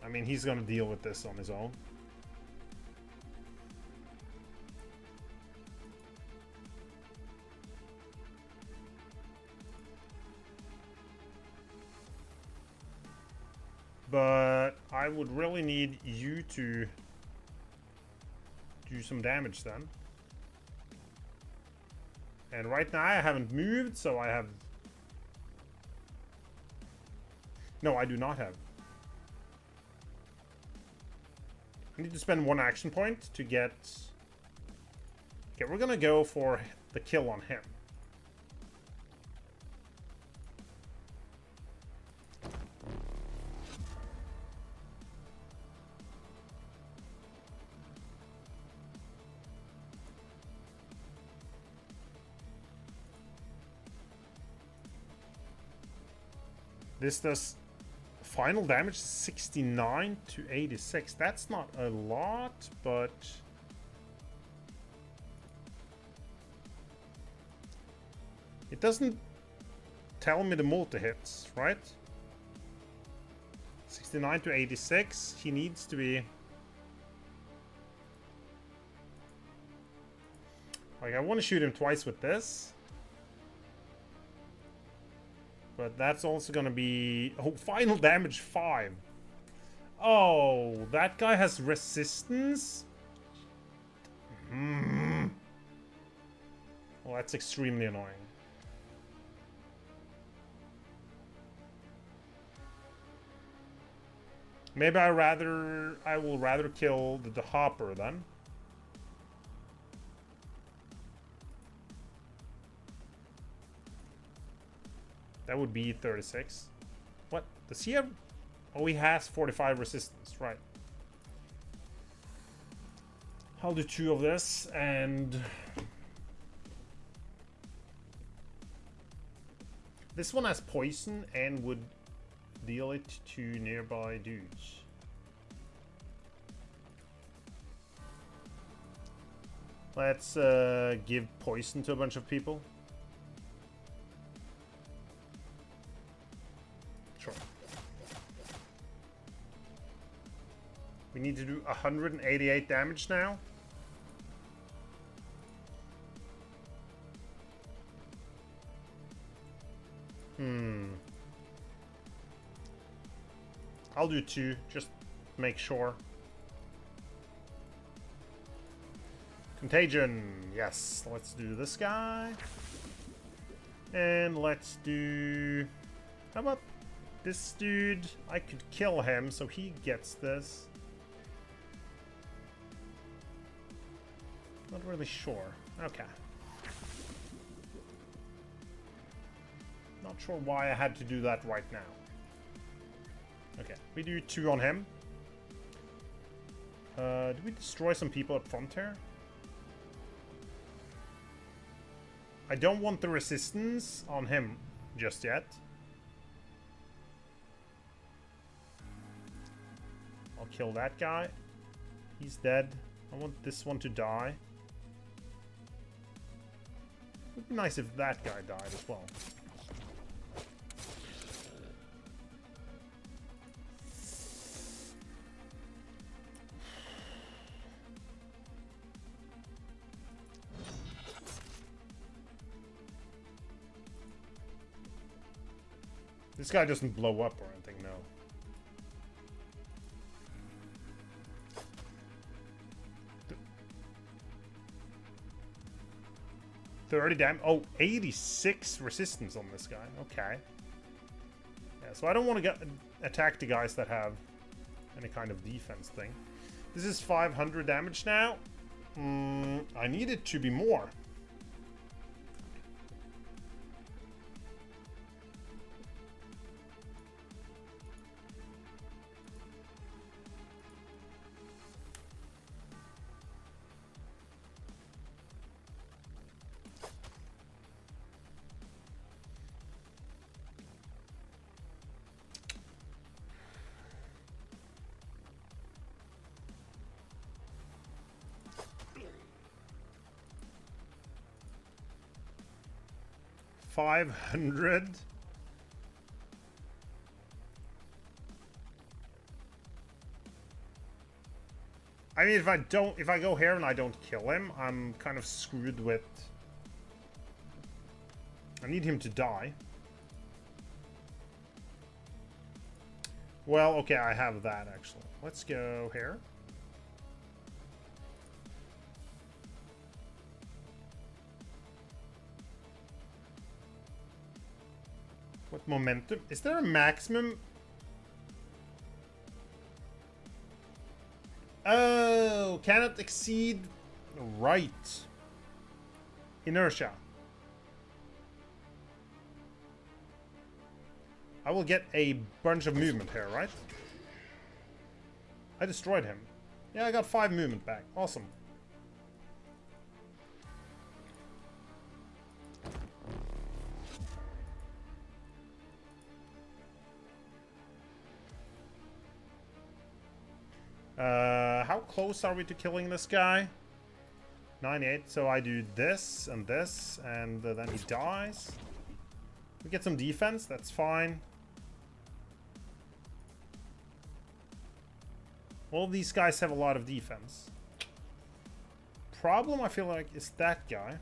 I mean, he's gonna deal with this on his own. But I would really need you to do some damage then. And right now I haven't moved, so I have... No, I do not have. I need to spend 1 action point to get... Okay, we're gonna go for the kill on him. This does final damage 69 to 86. That's not a lot, but It doesn't tell me the multi-hits, right? 69 to 86. He needs to be... Like, I want to shoot him twice with this. But that's also gonna be... Oh, final damage 5. Oh, that guy has resistance? Well, that's extremely annoying. Maybe I will rather kill the hopper then. That would be 36. What? Does he have... Oh, he has 45 resistance, right. I'll do 2 of this, and... This one has poison and would deal it to nearby dudes. Let's give poison to a bunch of people. Sure. We need to do 188 damage now. I'll do 2, just make sure. Contagion, yes. Let's do this guy. And let's do... How about this dude? I could kill him, so he gets this. Not really sure. Okay. Not sure why I had to do that right now. Okay, we do 2 on him. Did we destroy some people up front here? I don't want the resistance on him just yet. I'll kill that guy. He's dead. I want this one to die. It would be nice if that guy died as well. This guy doesn't blow up or anything, no. $30 damage. Oh, 86 resistance on this guy. Okay. Yeah, so I don't want to attack the guys that have any kind of defense thing. This is 500 damage now. I need it to be more. $500. I mean, if I go here and I don't kill him, I'm kind of screwed with... I need him to die. Well, okay, I have that, actually. Let's go here. What momentum? Is there a maximum? Oh, cannot exceed... Right. Inertia. I will get a bunch of movement here, right? I destroyed him. Yeah, I got 5 movement back. Awesome. How close are we to killing this guy? 98, so I do this, and then he dies. We get some defense, that's fine. All these guys have a lot of defense. Problem, I feel like, is that guy.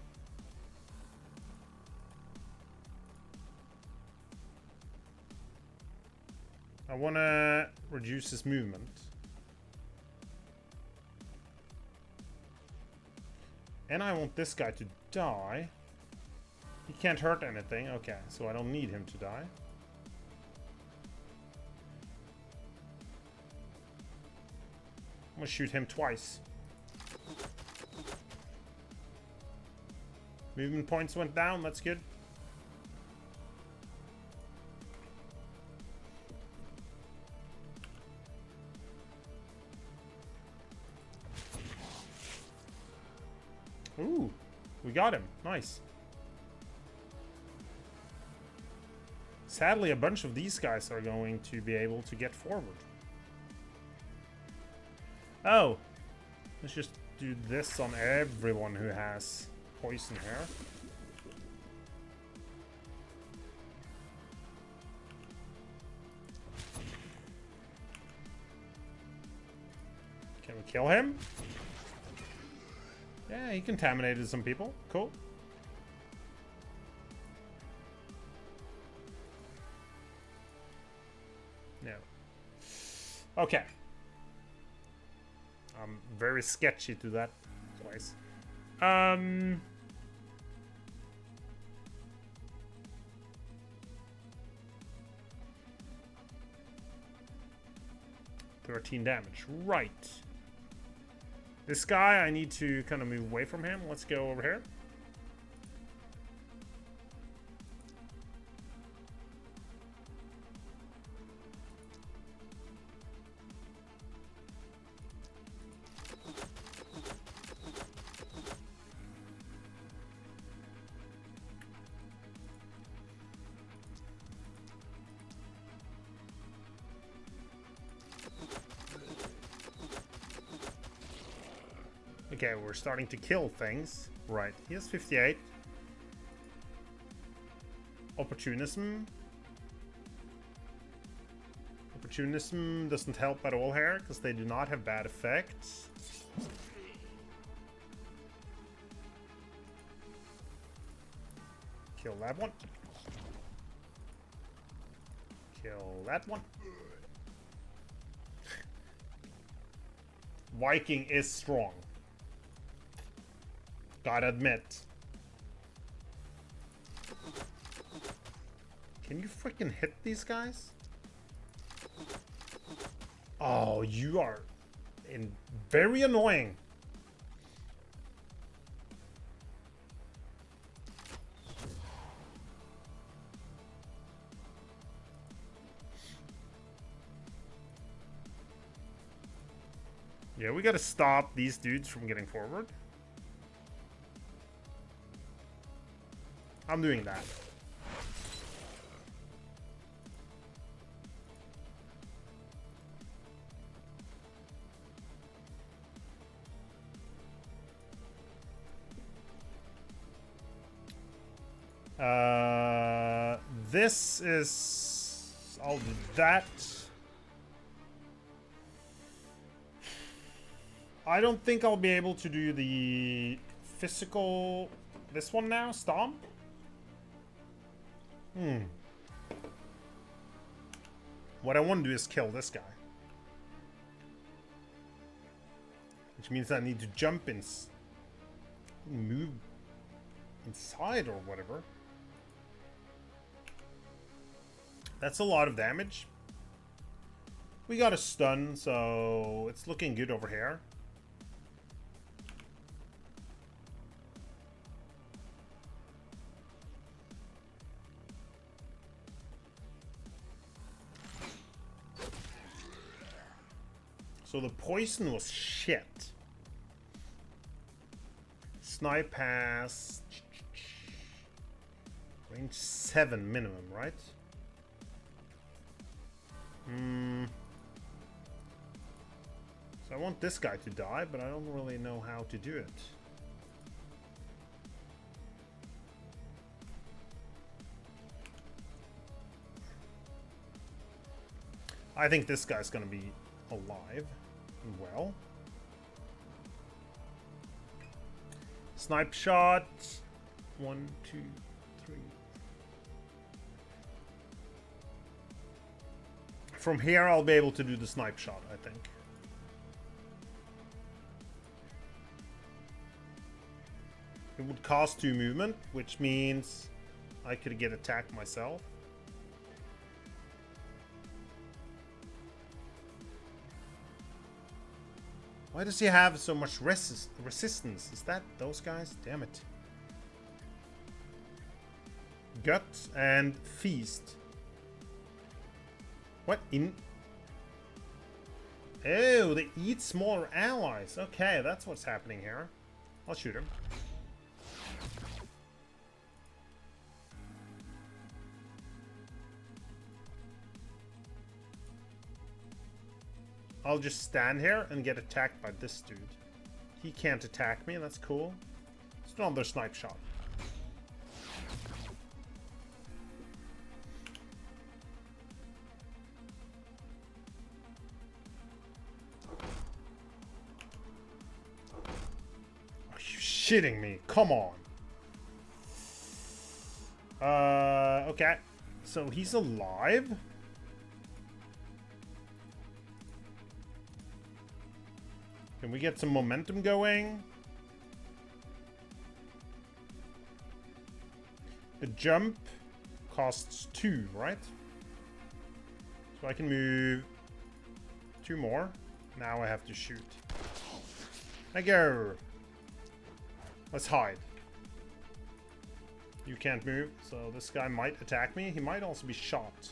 I want to reduce his movement. And I want this guy to die. He can't hurt anything. Okay, so I don't need him to die. I'm gonna shoot him twice. Movement points went down, that's good. Ooh, we got him. Nice. Sadly, a bunch of these guys are going to be able to get forward. Oh, let's just do this on everyone who has poison here. Can we kill him? Yeah, he contaminated some people. Cool. No. Okay. I'm very sketchy to that place. 13 damage. Right. This guy, I need to kind of move away from him. Let's go over here. Okay, we're starting to kill things. Right, he has 58. Opportunism. Opportunism doesn't help at all here, because they do not have bad effects. Kill that one. Kill that one. Viking is strong. Gotta admit. Can you freaking hit these guys? Oh, you are very annoying. Yeah, we gotta stop these dudes from getting forward. I'm doing that. This is... I'll do that. I don't think I'll be able to do the physical... This one now? Stomp? What I want to do is kill this guy. Which means I need to jump in... Move inside or whatever. That's a lot of damage. We got a stun, so it's looking good over here. So the poison was shit. Snipe pass. Range 7 minimum, right? So I want this guy to die, but I don't really know how to do it. I think this guy's gonna be alive and well. Snipe shot. 1, 2, 3. From here, I'll be able to do the snipe shot, I think. It would cost 2 movement, which means I could get attacked myself. Why does he have so much resistance? Is that those guys? Damn it. Gut and feast. What in? Oh, they eat smaller allies. Okay, that's what's happening here. I'll shoot him. I'll just stand here and get attacked by this dude. He can't attack me, that's cool. It's another snipe shot. Are you shitting me? Come on. Okay. So he's alive? Can we get some momentum going? The jump costs 2, right? So I can move 2 more. Now I have to shoot. I go. Let's hide. You can't move, so this guy might attack me. He might also be shot.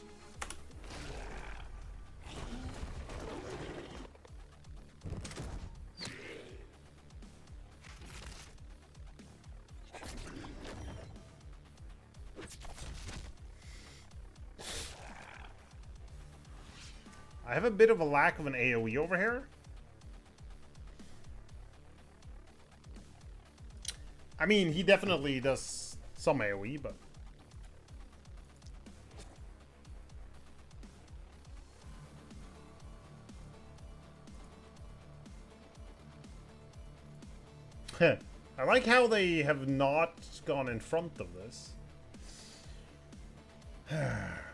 I have a bit of a lack of an AoE over here. I mean, he definitely does some AoE, but... I like how they have not gone in front of this.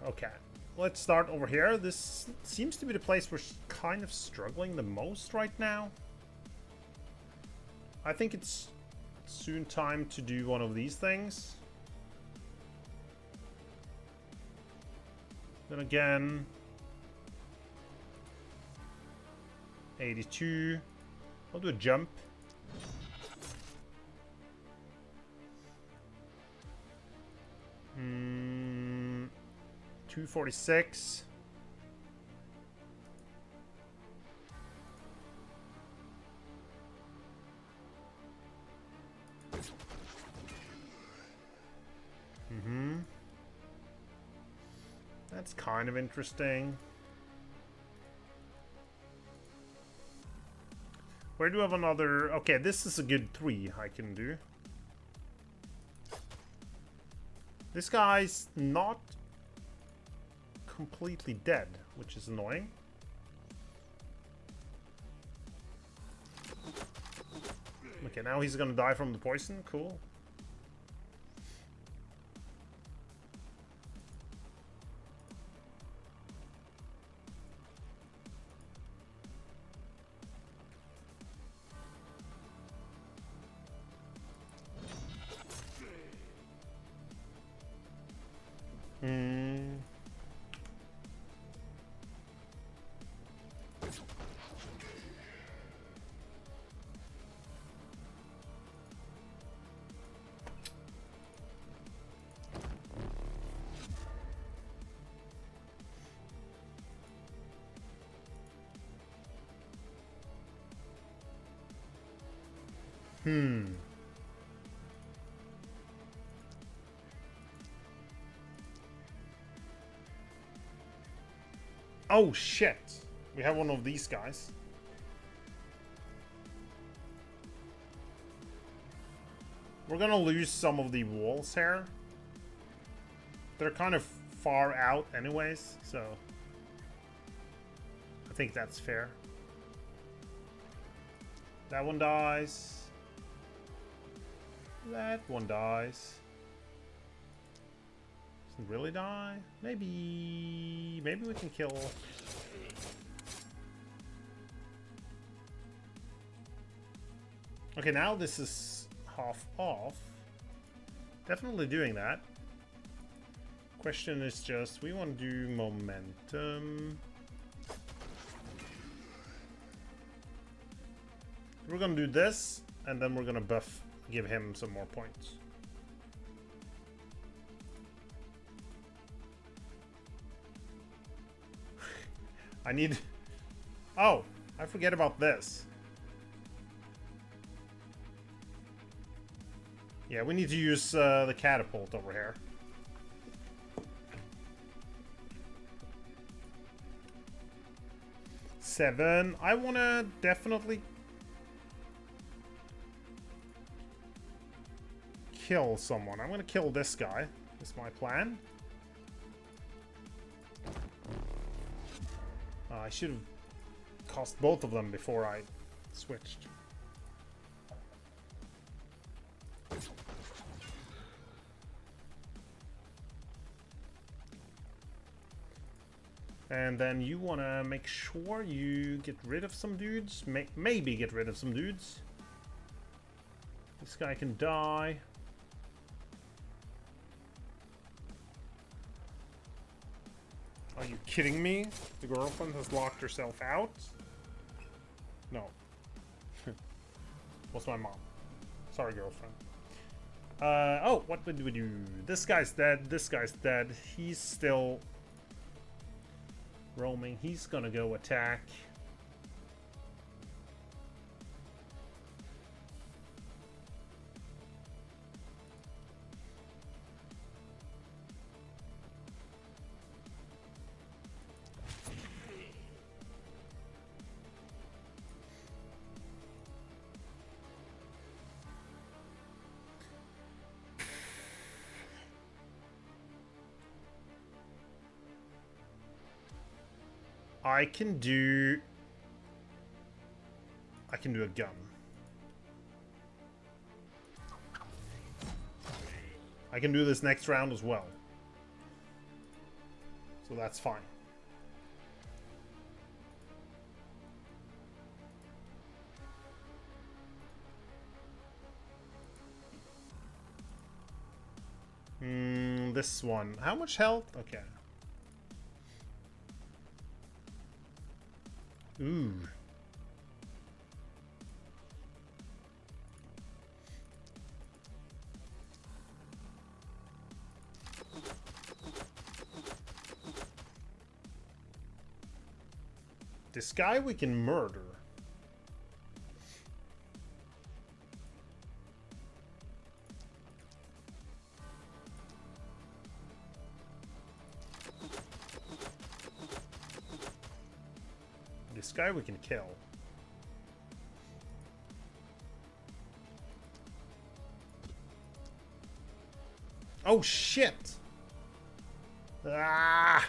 Okay. Let's start over here. This seems to be the place we're kind of struggling the most right now. I think it's soon time to do one of these things. Then again, 82. I'll do a jump. Hmm. 246. That's kind of interesting. Where do I have another? Okay, this is a good 3 I can do. This guy's not completely dead, which is annoying. Okay, now he's gonna die from the poison. Cool. Oh shit! We have one of these guys. We're gonna lose some of the walls here. They're kind of far out anyways, so... think that's fair. That one dies. That one dies. Doesn't really die. Maybe we can kill. Okay, now this is half off. Definitely doing that. Question is just, we want to do momentum. We're gonna do this, and then we're gonna buff, give him some more points. I need... Oh, I forget about this. Yeah, we need to use the catapult over here. Seven. I want to definitely kill someone. I'm going to kill this guy. That's my plan. I should have cost both of them before I switched. And then you want to make sure you get rid of some dudes. Maybe get rid of some dudes. This guy can die. Are you kidding me? The girlfriend has locked herself out? No. Was my mom. Sorry, girlfriend. Oh, what did we do? This guy's dead. This guy's dead. He's still... roaming. He's gonna go attack. I can do a gun. I can do this next round as well. So that's fine. This one. How much health? Okay. Ooh. This guy we can murder. This guy we can kill. Oh shit! Ah!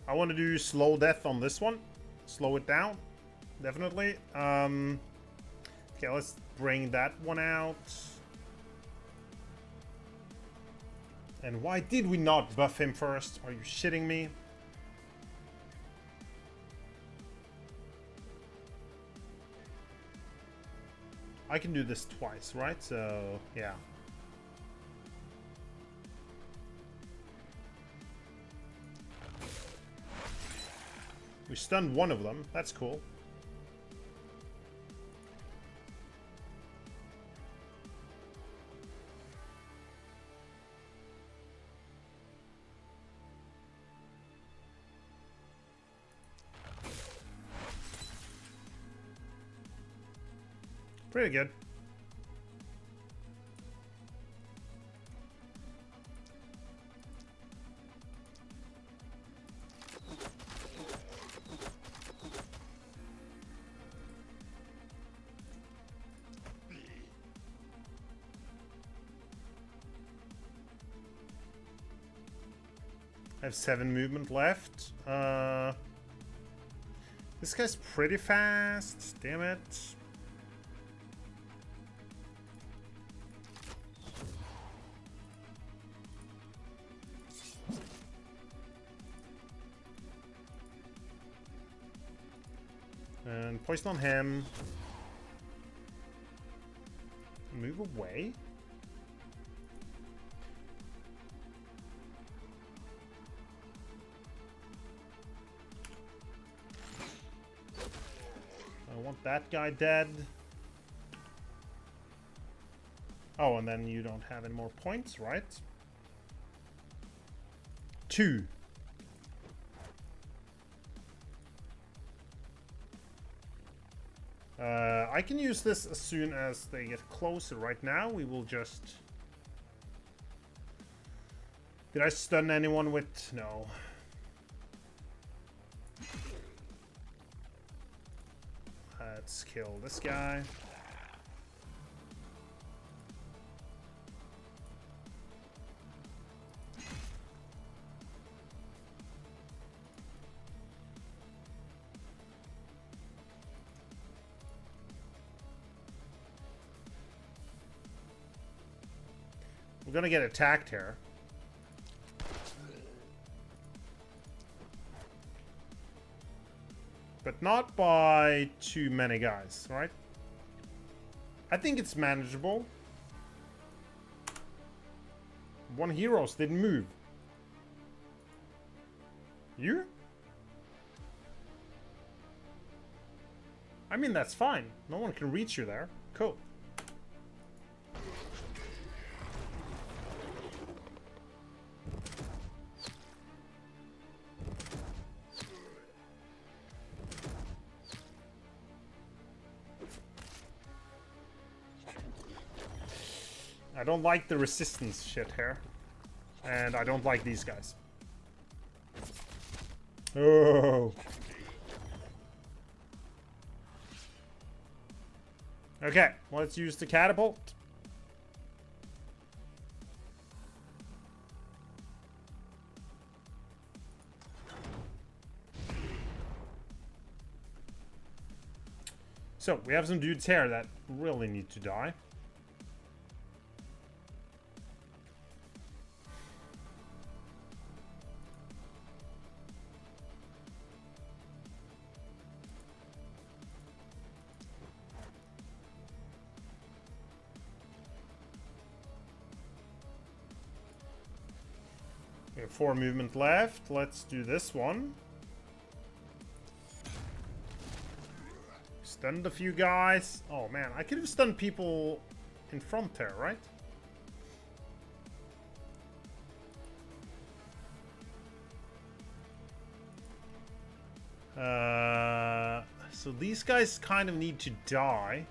I want to do slow death on this one. Slow it down. Definitely. Okay, let's bring that one out. And why did we not buff him first? Are you shitting me? I can do this twice, right? So, yeah. We stunned one of them. That's cool. Pretty good. have 7 movement left. This guy's pretty fast. Damn it. And poison on him. Move away. I want that guy dead. Oh, and then you don't have any more points, right? 2. I can use this as soon as they get closer. Right now, we will just... Did I stun anyone with... No. Let's kill this guy. We're gonna get attacked here. But not by too many guys, right? I think it's manageable. 1 heroes didn't move. You? I mean, that's fine. No one can reach you there. Cool. I don't like the resistance shit here. And I don't like these guys. Oh. Okay, let's use the catapult. So, we have some dudes here that really need to die. We have 4 movement left. Let's do this one. Stunned a few guys. Oh man, I could have stunned people in front there, right? So these guys kind of need to die.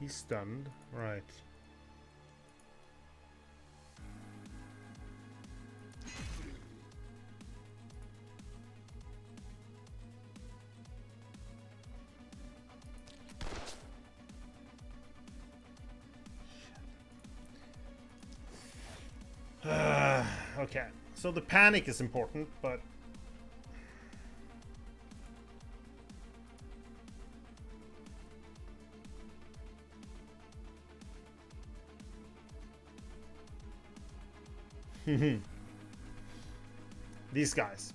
He's stunned, right. Okay, so the panic is important, but these guys.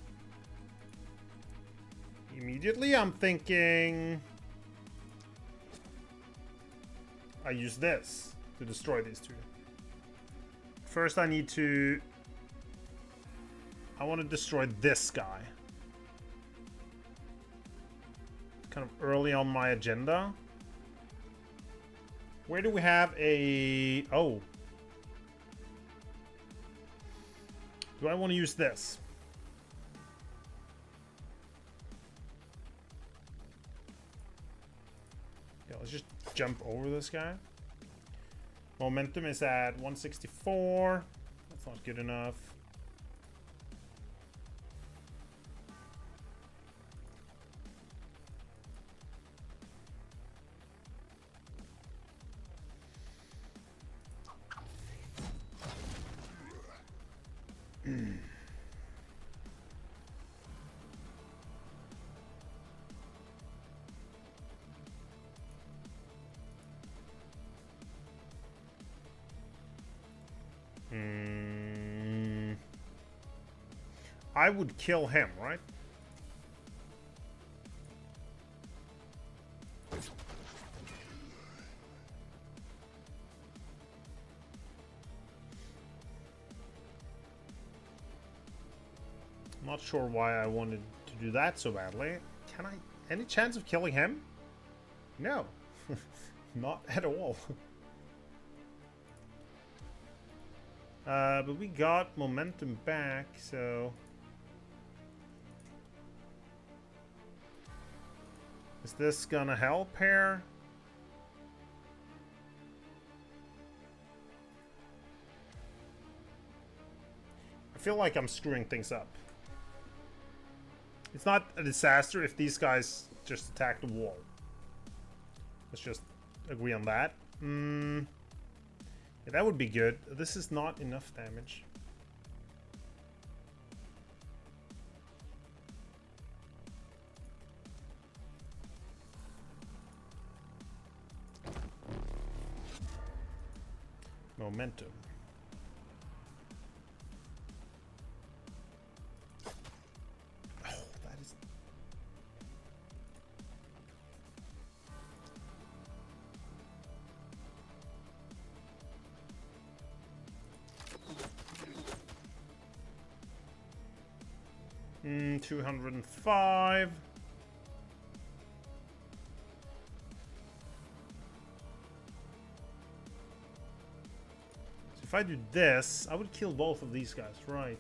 Immediately I'm thinking I use this to destroy these two. First I need to... I want to destroy this guy. Kind of early on my agenda. Where do we have a... Oh. Do I want to use this? Okay, let's just jump over this guy. Momentum is at 164. That's not good enough. I would kill him, right? I'm not sure why I wanted to do that so badly. Can I... Any chance of killing him? No. Not at all. But we got momentum back, so... Is this gonna help here? I feel like I'm screwing things up. It's not a disaster if these guys just attack the wall. Let's just agree on that. Yeah, that would be good. This is not enough damage. Momentum. Oh, that is... 205. So if I do this, I would kill both of these guys, right?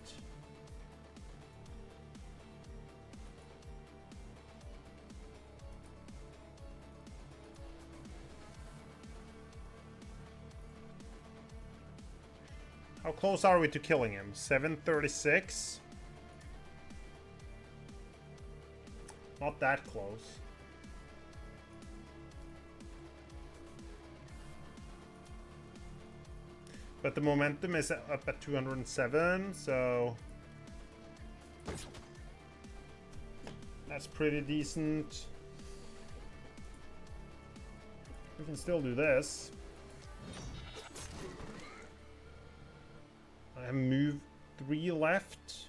How close are we to killing him? 736? Not that close. But the momentum is up at 207, so... That's pretty decent. We can still do this. I have move 3 left.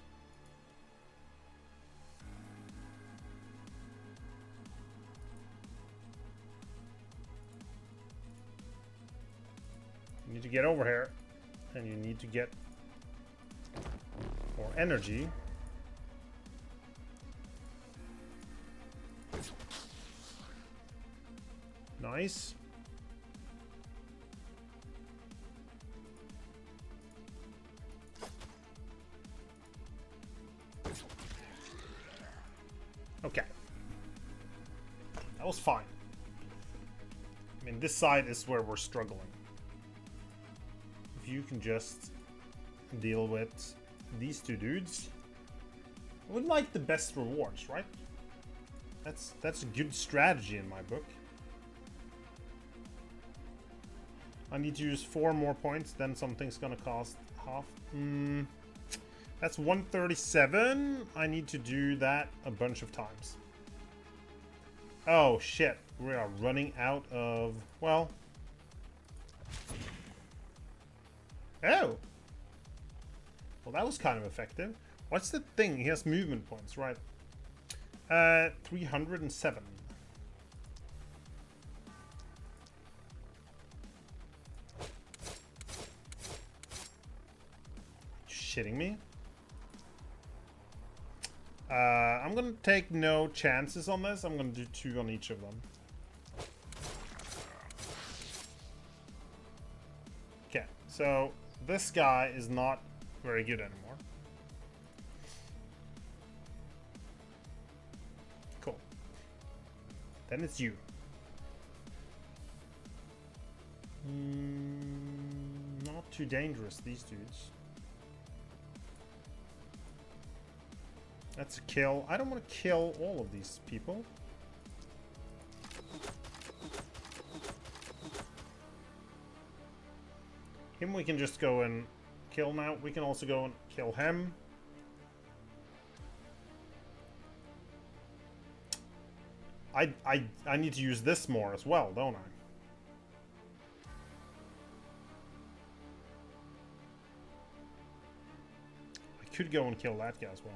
You need to get over here, and you need to get more energy. Nice. Okay. That was fine. I mean, this side is where we're struggling. If you can just deal with these two dudes, I would like the best rewards, right? That's a good strategy in my book. I need to use 4 more points, then something's gonna cost half. That's 137. I need to do that a bunch of times. Oh shit, we are running out of, well. Oh! Well, that was kind of effective. What's the thing? He has movement points, right? 307. Shitting me? I'm gonna take no chances on this. I'm gonna do 2 on each of them. Okay, so this guy is not very good anymore. Cool. Then it's you. too dangerous, these dudes. That's a kill. I don't want to kill all of these people. Him we can just go and kill now. We can also go and kill him. I need to use this more as well, don't I? I could go and kill that guy as well.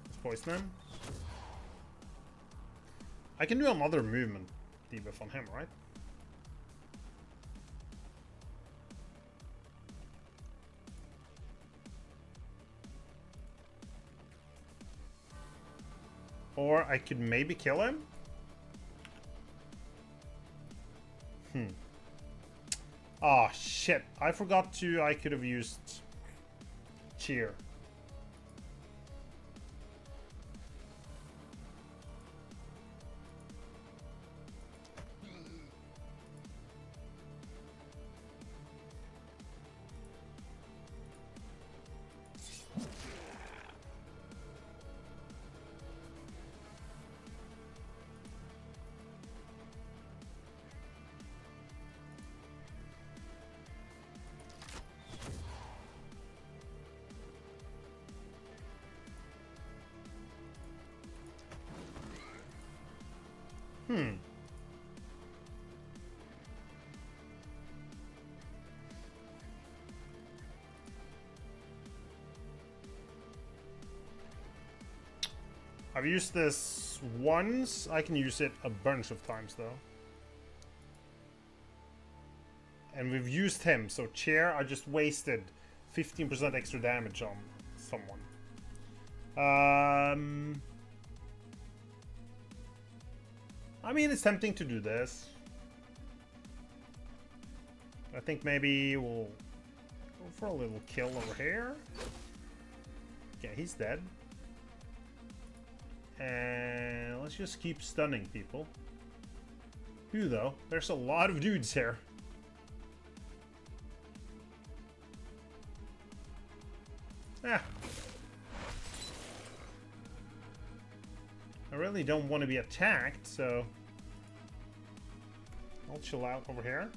Let's poison him. I can do another movement debuff on him, right? Or I could maybe kill him? Oh shit, I forgot to, I could have used cheer. I've used this once. I can use it a bunch of times though. And we've used him, so chair, I just wasted 15% extra damage on someone. I mean, it's tempting to do this. I think maybe we'll go for a little kill over here. Okay, he's dead. And let's just keep stunning people. Who though? There's a lot of dudes here. Ah. I really don't want to be attacked, so I'll chill out over here.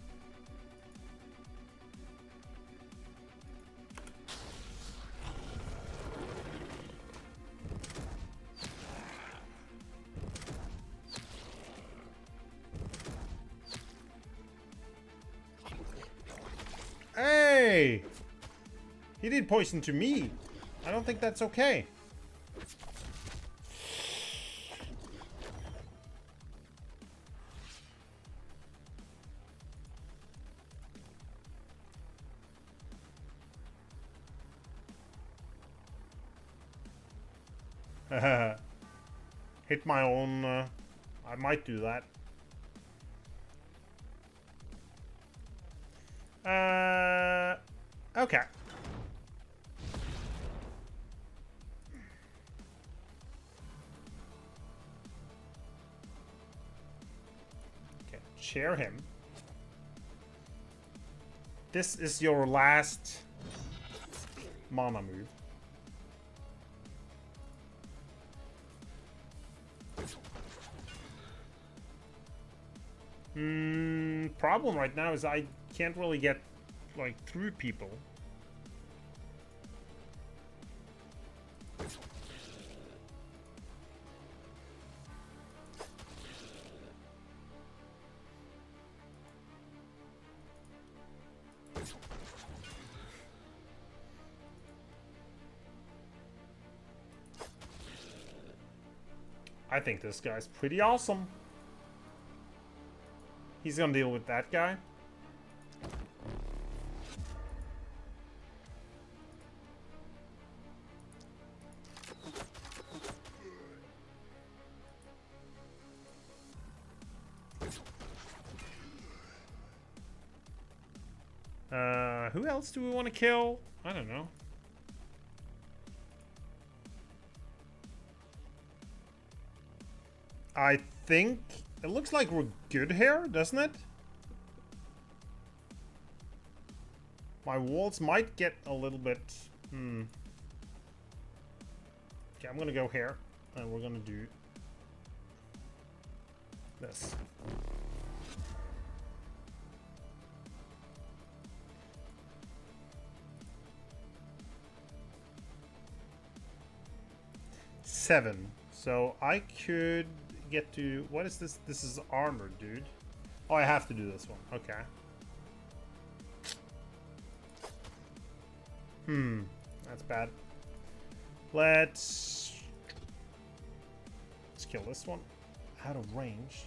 Hey! He did poison to me. I don't think that's okay. Hit my own... I might do that. Okay. Okay, share him. This is your last mana move. Problem right now is I can't really get like through people. I think this guy's pretty awesome. He's gonna deal with that guy. Who else do we want to kill? I don't know. I think it looks like we're good here, doesn't it? My walls might get a little bit... Okay, I'm gonna go here. And we're gonna do... this. Seven. So I could get to... What is this? This is armor, dude. Oh, I have to do this one. Okay. That's bad. Let's kill this one. Out of range.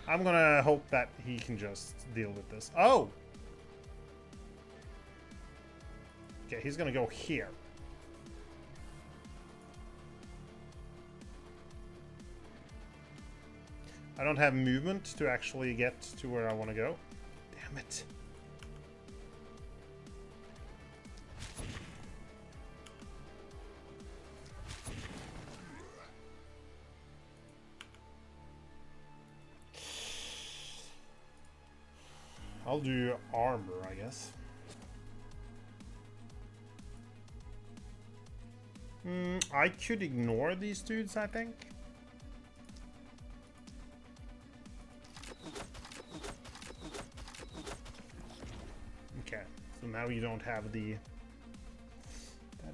I'm gonna hope that he can just deal with this. Oh! Okay, he's gonna go here. I don't have movement to actually get to where I want to go. Damn it. I'll do armor, I guess. I could ignore these dudes, I think. Okay, so now you don't have that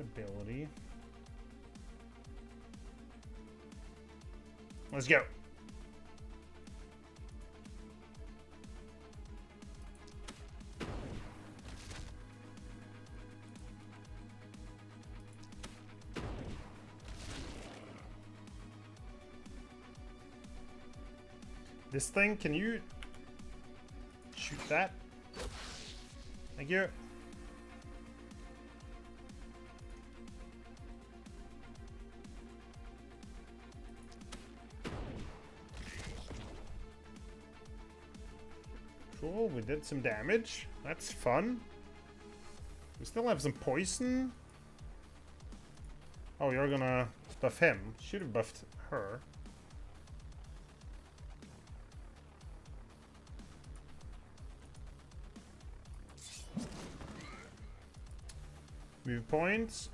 ability. Let's go. This thing, can you shoot that? Thank you. Cool, we did some damage. That's fun. We still have some poison. Oh, you're gonna buff him. Should have buffed her. Move points.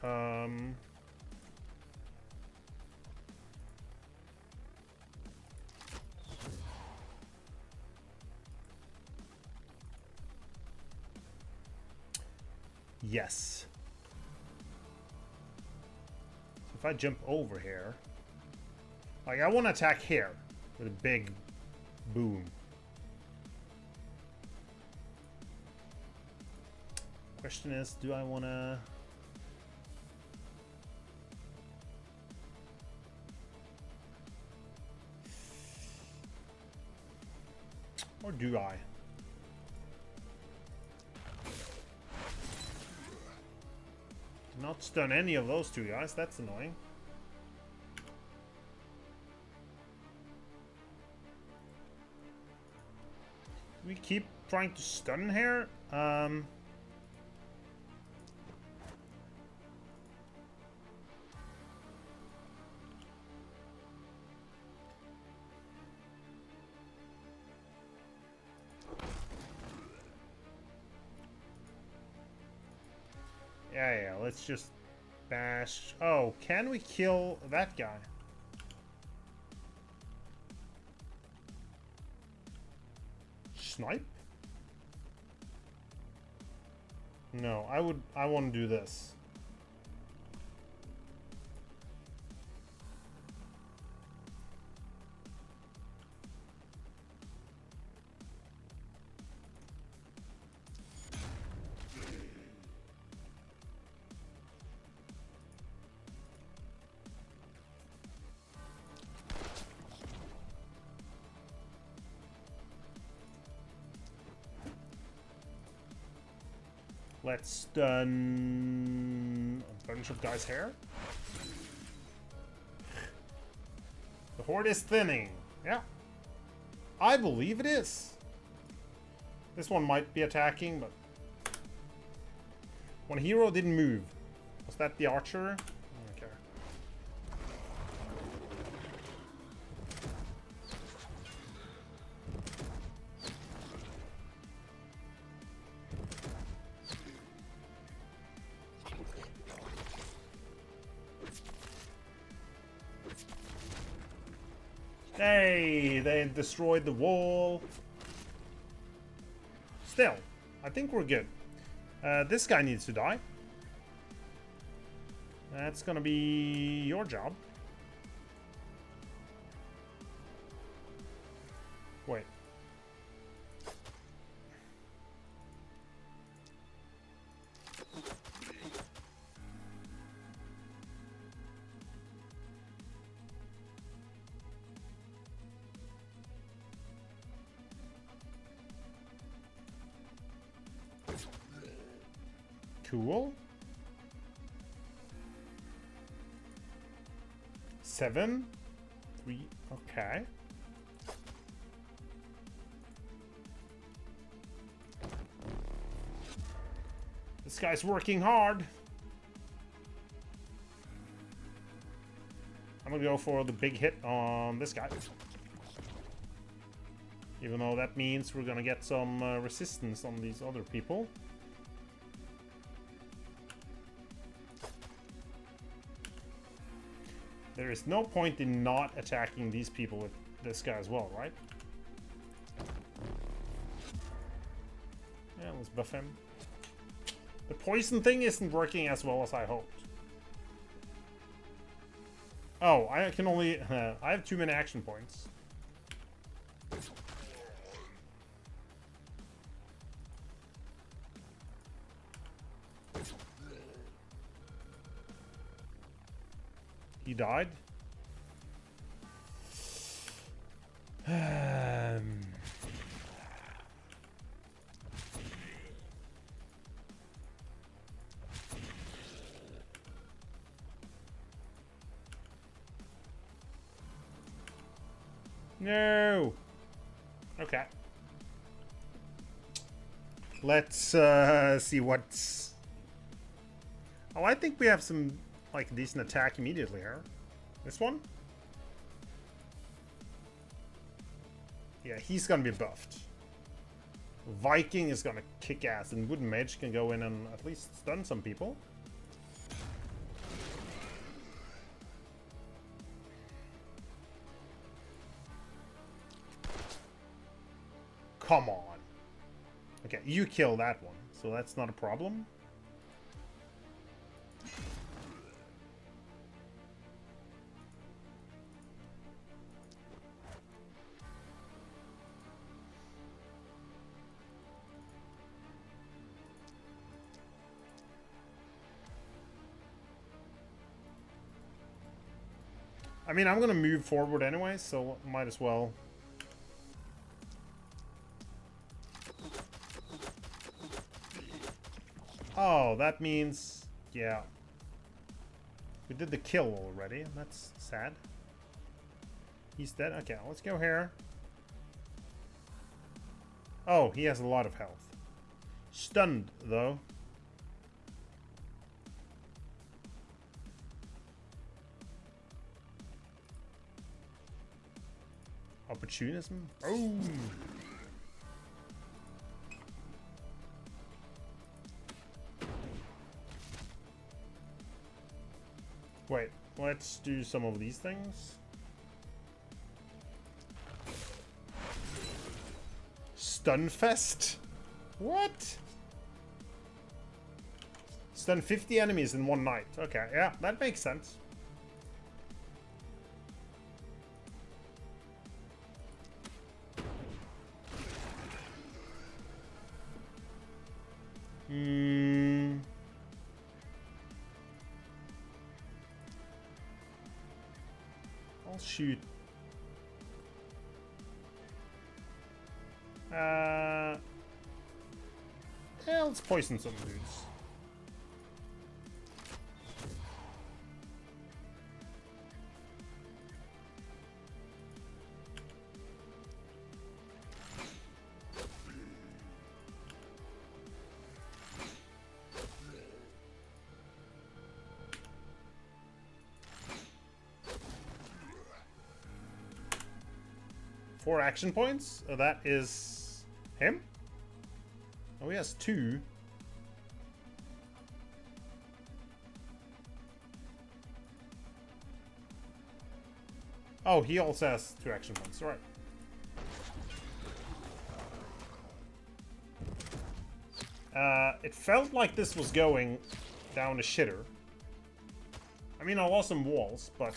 Yes. So if I jump over here, like I want to attack here with a big boom. Question is, do I want to... Or do I? Not stun any of those two guys, that's annoying. We keep trying to stun here. Yeah, let's just bash. Oh, can we kill that guy? Snipe? No, I want to do this. Let's stun a bunch of guys here. The horde is thinning. Yeah. I believe it is. This one might be attacking, but... One hero didn't move. Was that the archer? Okay. Hey, they destroyed the wall. Still, I think we're good. This guy needs to die. That's gonna be your job. Wait. Cool. 7, 3, okay. This guy's working hard. I'm gonna go for the big hit on this guy. Even though that means we're gonna get some resistance on these other people. There is no point in not attacking these people with this guy as well, right? Yeah, let's buff him. The poison thing isn't working as well as I hoped. Oh, I can only... I have too many action points. He died. No. Okay. Let's see what's... Oh, I think we have some like decent attack immediately here. This one? Yeah, he's gonna be buffed. Viking is gonna kick ass, and Wooden Mage can go in and at least stun some people. Come on. Okay, you kill that one, so that's not a problem. I mean, I'm gonna move forward anyway, so might as well. Oh, that means... yeah. We did the kill already. That's sad. He's dead. Okay, let's go here. Oh, he has a lot of health. Stunned, though. Opportunism? Oh! Wait, let's do some of these things. Stunfest? What? Stun 50 enemies in one night. Okay, yeah, that makes sense. I'll shoot. Yeah, let's poison some dudes. 4 action points. That is him. Oh, he has 2. Oh, he also has 2 action points. All right. It felt like this was going down a shitter. I mean, I lost some walls, but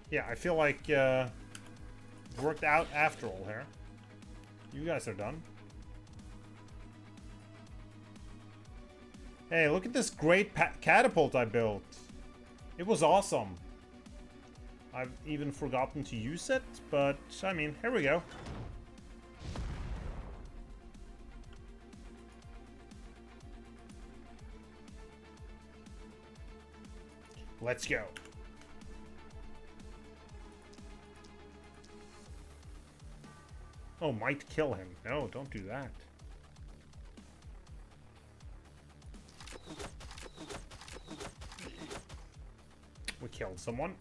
yeah, I feel like it worked out after all here. You guys are done. Hey, look at this great catapult I built. It was awesome. I've even forgotten to use it, but I mean, here we go. Let's go. Oh, might kill him. No, don't do that. We killed someone.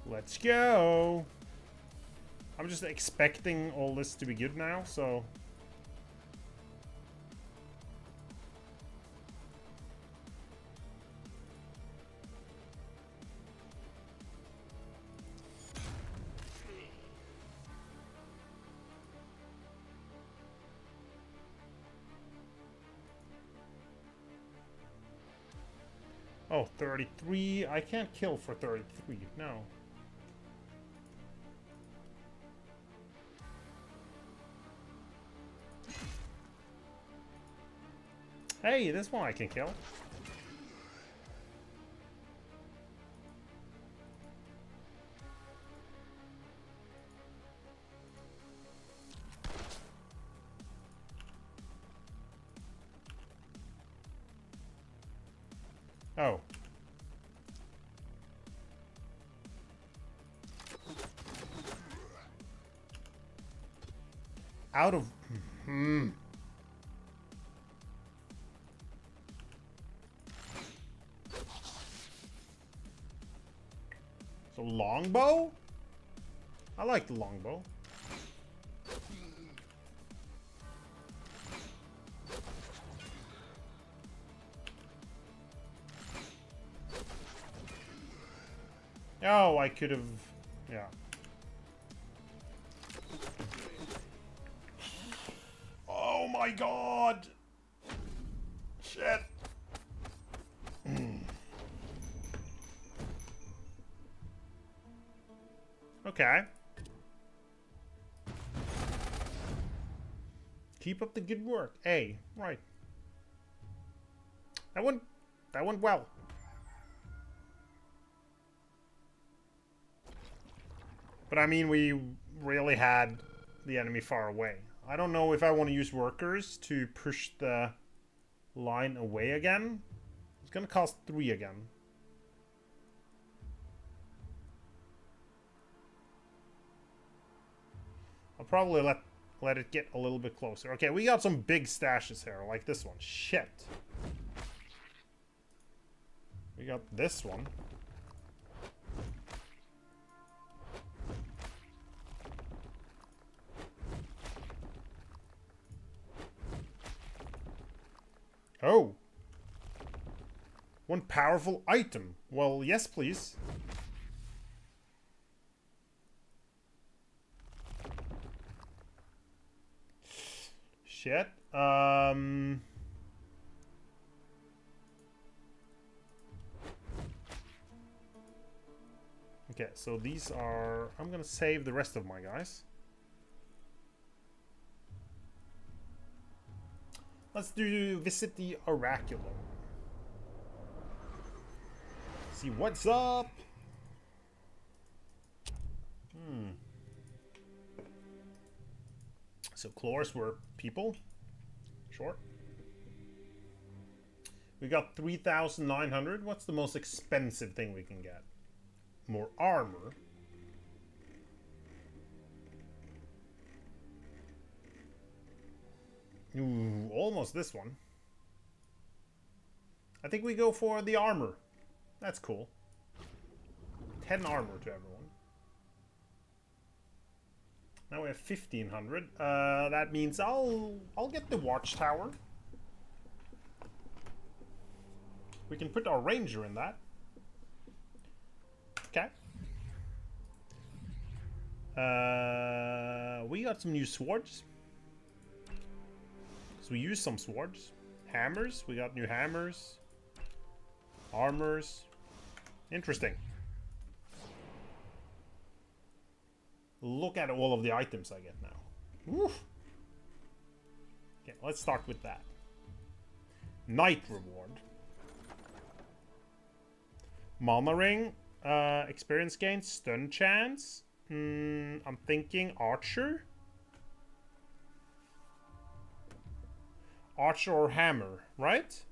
Let's go. I'm just expecting all this to be good now, so... Oh, 33. I can't kill for 33. No. Hey, this one I can kill. Oh. Out of... So longbow? I like the longbow. Oh, I could have... Yeah. Oh my god! Shit! Okay. Keep up the good work. A. Right. That went well. But I mean, we really had the enemy far away. I don't know if I want to use workers to push the line away again. It's gonna cost 3 again. I'll probably let it get a little bit closer. Okay, we got some big stashes here, like this one. Shit. We got this one. Oh. One powerful item. Well, yes, please. Shit. Okay, so these are... I'm gonna save the rest of my guys. Let's visit the Oracular. See what's up. So claws were people. Sure. We got 3,900. What's the most expensive thing we can get? More armor. Ooh, almost this one. I think we go for the armor. That's cool. 10 armor to everyone. Now we have 1,500. That means I'll get the watchtower. We can put our ranger in that. Okay. We got some new swords. So we use some swords. Hammers. We got new hammers. Armors. Interesting. Look at all of the items I get now. Woof. Okay, let's start with that. Knight reward. Mana ring. Experience gain. Stun chance. I'm thinking archer. Archer or hammer, right?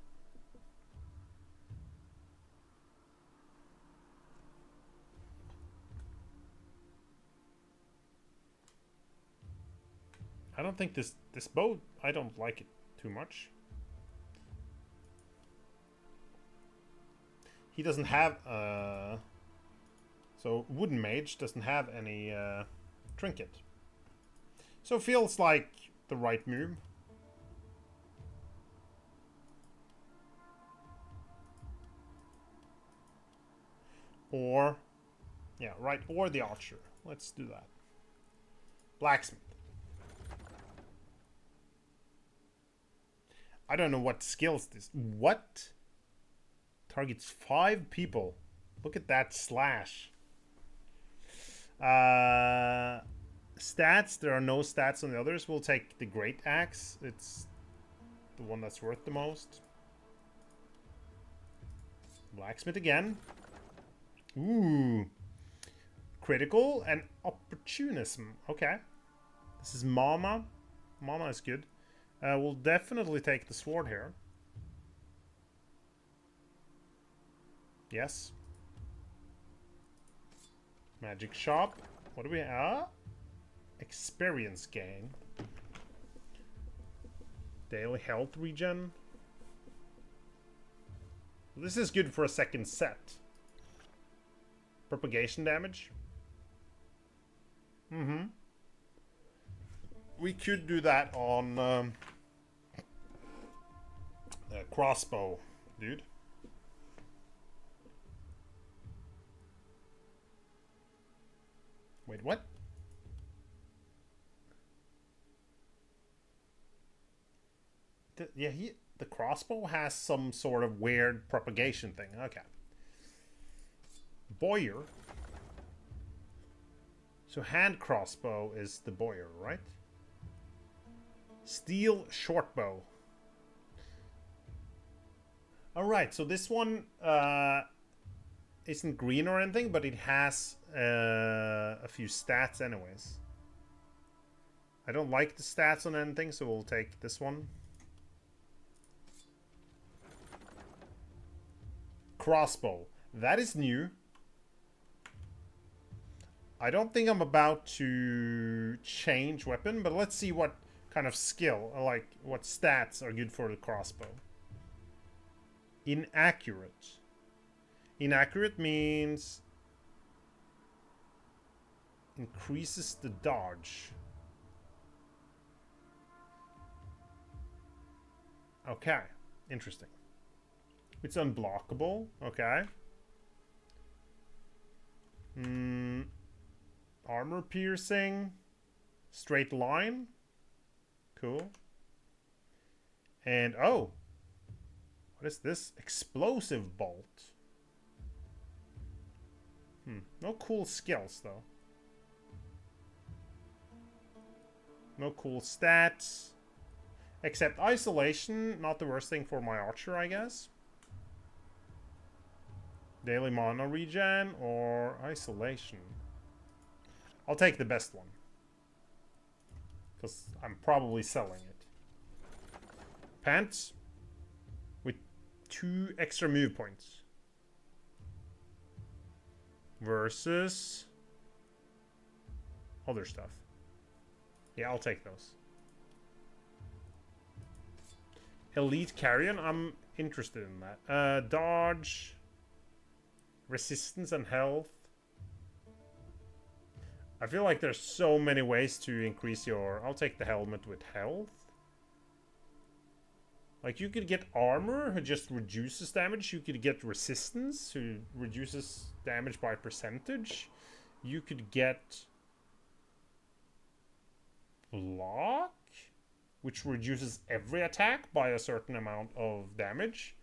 I don't think this bow, I don't like it too much. He doesn't have so wooden mage doesn't have any trinket. So it feels like the right move. Or yeah, right, or the archer. Let's do that. Blacksmith. I don't know what skills this. What? Targets 5 people. Look at that slash. Stats. There are no stats on the others. We'll take the great axe. It's the one that's worth the most. Blacksmith again. Ooh. Critical and opportunism. Okay. This is Mama. Mama is good. We'll definitely take the sword here. Yes. Magic shop. What do we have? Experience gain. Daily health regen. This is good for a second set. Propagation damage. We could do that on crossbow, dude. Wait, what? Yeah, the crossbow has some sort of weird propagation thing. Okay. Boyer. So hand crossbow is the Boyer, right? Steel shortbow. Alright, so this one isn't green or anything, but it has a few stats anyways. I don't like the stats on anything, so we'll take this one. Crossbow. That is new. I don't think I'm about to change weapon, but let's see what kind of skill, like what stats are good for the crossbow. Inaccurate. Inaccurate means increases the dodge. Okay, interesting. It's unblockable. Okay. Armor piercing. Straight line. Cool. And oh, what is this? Explosive bolt. No cool skills though. No cool stats. Except isolation, not the worst thing for my archer, I guess. Daily mana regen or isolation. I'll take the best one. Because I'm probably selling it. Pants. With 2 extra move points. Versus other stuff. Yeah, I'll take those. Elite Carrion, I'm interested in that. Dodge, resistance, and health. I feel like there's so many ways to increase your... I'll take the helmet with health. Like, you could get armor, who just reduces damage. You could get resistance, who reduces damage by percentage. You could get block, which reduces every attack by a certain amount of damage.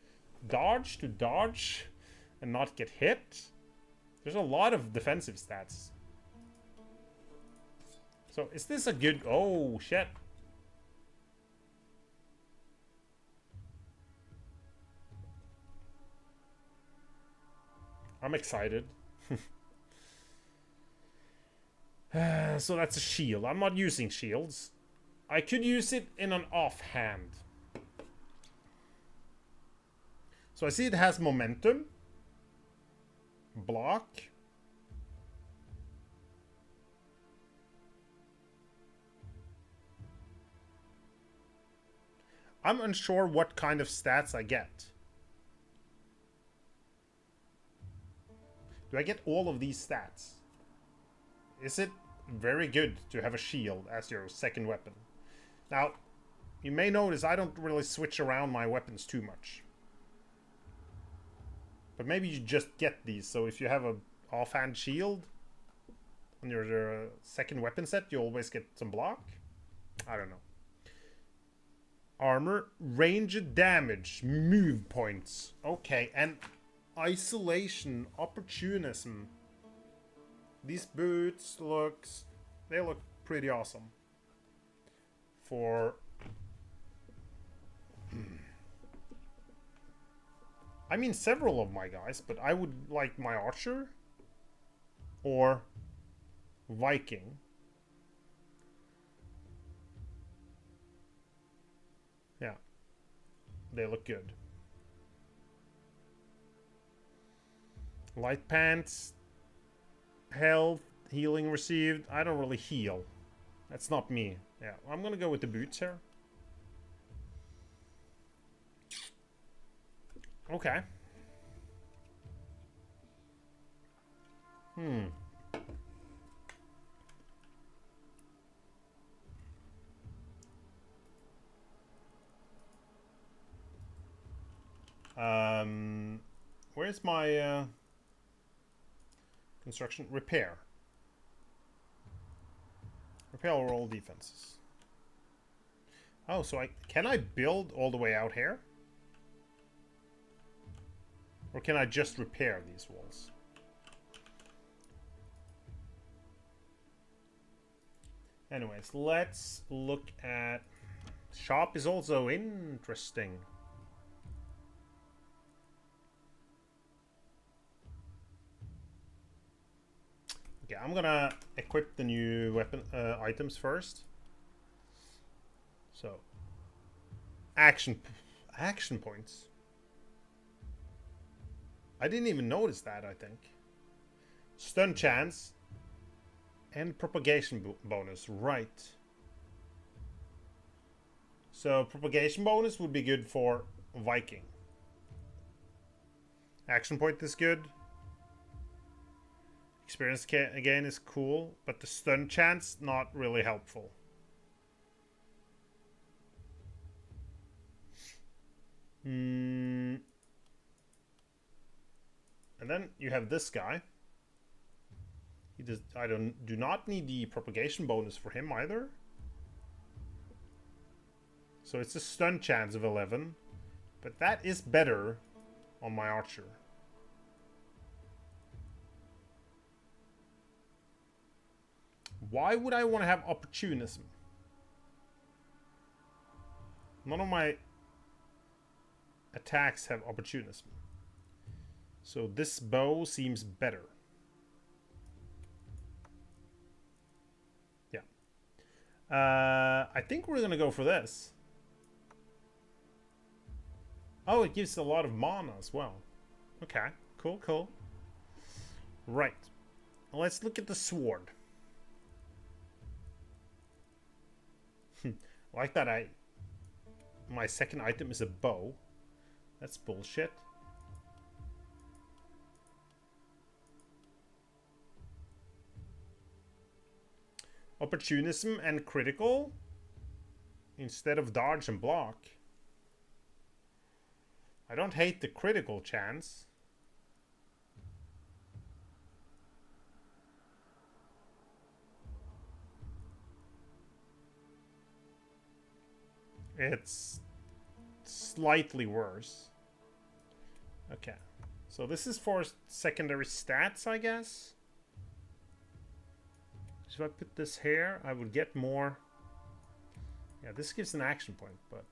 Dodge to dodge and not get hit. There's a lot of defensive stats. So, is this a good... Oh, shit. I'm excited. So that's a shield. I'm not using shields. I could use it in an offhand. So I see it has momentum. Block. I'm unsure what kind of stats I get. Do I get all of these stats? Is it very good to have a shield as your second weapon? Now, you may notice I don't really switch around my weapons too much. But maybe you just get these, so if you have a offhand shield on your second weapon set, you always get some block? I don't know. Armor, range damage, move points. Okay, and isolation, opportunism. These boots they look pretty awesome. For... I mean, several of my guys, but I would like my archer or Viking. Yeah, they look good. Light pants, health, healing received. I don't really heal. That's not me. Yeah, I'm gonna go with the boots here. Okay. Where's my construction? Repair. Repair all defenses. Oh, so can I build all the way out here? Or can I just repair these walls? Anyways, let's look at... Shop is also interesting. Okay, I'm gonna equip the new weapon items first. So, action points. I didn't even notice that, I think. Stun chance and propagation bonus, right. So propagation bonus would be good for Viking. Action point is good. Experience again is cool, but the stun chance not really helpful. And then you have this guy. He does. Do not need the propagation bonus for him either. So it's a stun chance of 11, but that is better on my archer. Why would I want to have opportunism? None of my attacks have opportunism. So this bow seems better. I think we're gonna go for this. Oh, it gives a lot of mana as well. Okay, cool, cool. Right. Let's look at the sword. Like that, my second item is a bow. That's bullshit. Opportunism and critical instead of dodge and block. I don't hate the critical chance. It's slightly worse. Okay. So this is for secondary stats, I guess. So if I put this here, I would get more. Yeah, this gives an action point, but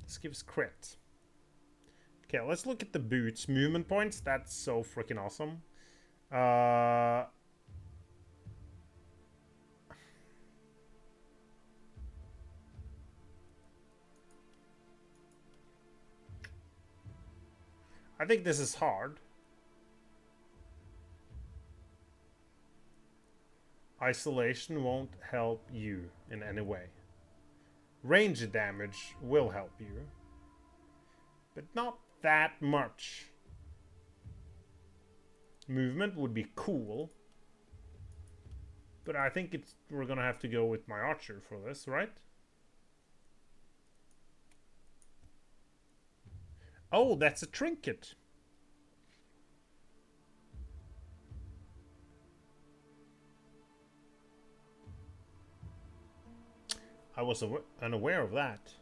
this gives crit. Okay, let's look at the boots. Movement points, that's so freaking awesome. I think this is hard. Isolation won't help you in any way. Range damage will help you, but not that much. Movement would be cool, but I think we're gonna have to go with my archer for this, right? Oh, that's a trinket. I was unaware of that.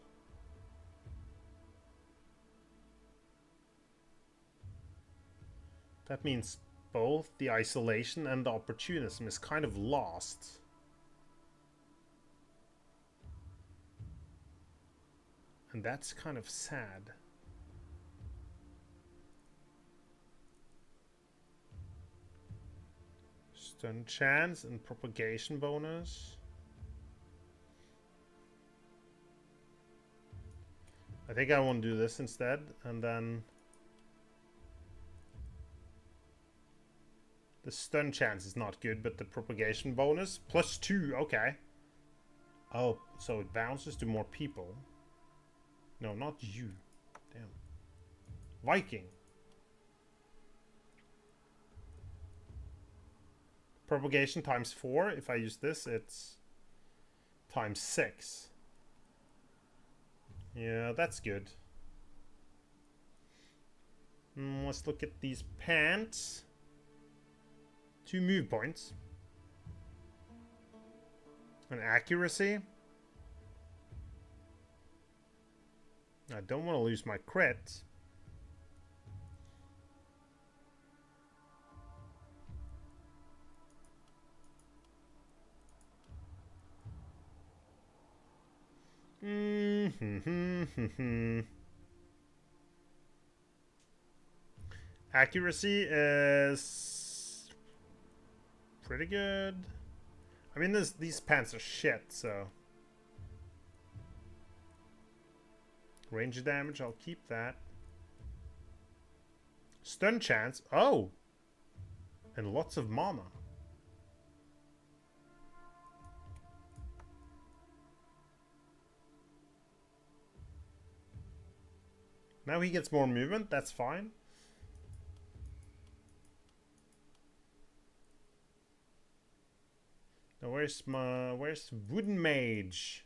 That means both the isolation and the opportunism is kind of lost. And that's kind of sad. Stun chance and propagation bonus. I think I want to do this instead, and then the stun chance is not good, but the propagation bonus +2. Okay. Oh, so it bounces to more people. No, not you. Damn. Viking. Propagation ×4. If I use this, it's ×6. Yeah, that's good. Let's look at these pants. 2 move points. An accuracy. I don't want to lose my crit. Accuracy is pretty good. I mean, these pants are shit, so. Range damage, I'll keep that. Stun chance. Oh! And lots of mana. Now he gets more movement, that's fine. Now where's Wooden Mage?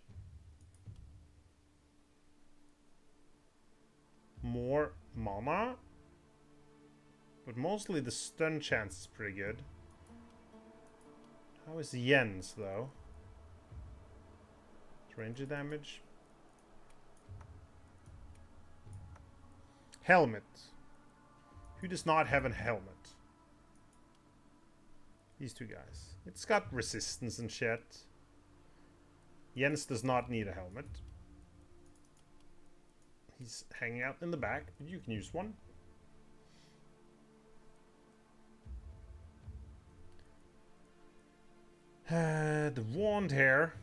More mana? But mostly the stun chance is pretty good. How is Jens though? Range damage. Helmet. Who does not have a helmet? These two guys. It's got resistance and shit. Jens does not need a helmet. He's hanging out in the back, but you can use one. The wand here.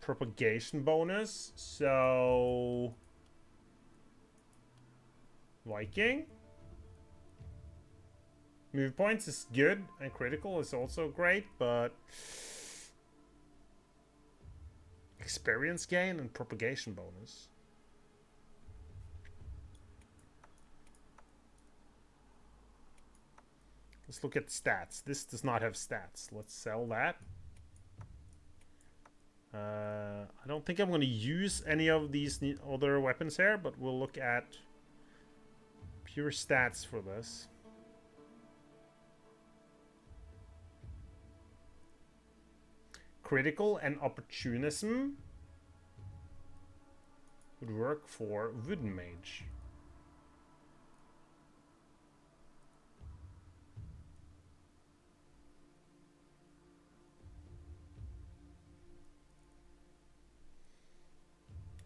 Propagation bonus. So... Viking. Move points is good. And critical is also great, but... Experience gain and propagation bonus. Let's look at stats. This does not have stats. Let's sell that. I don't think I'm going to use any of these other weapons here, but we'll look at pure stats for this. Critical and opportunism would work for Wooden Mage.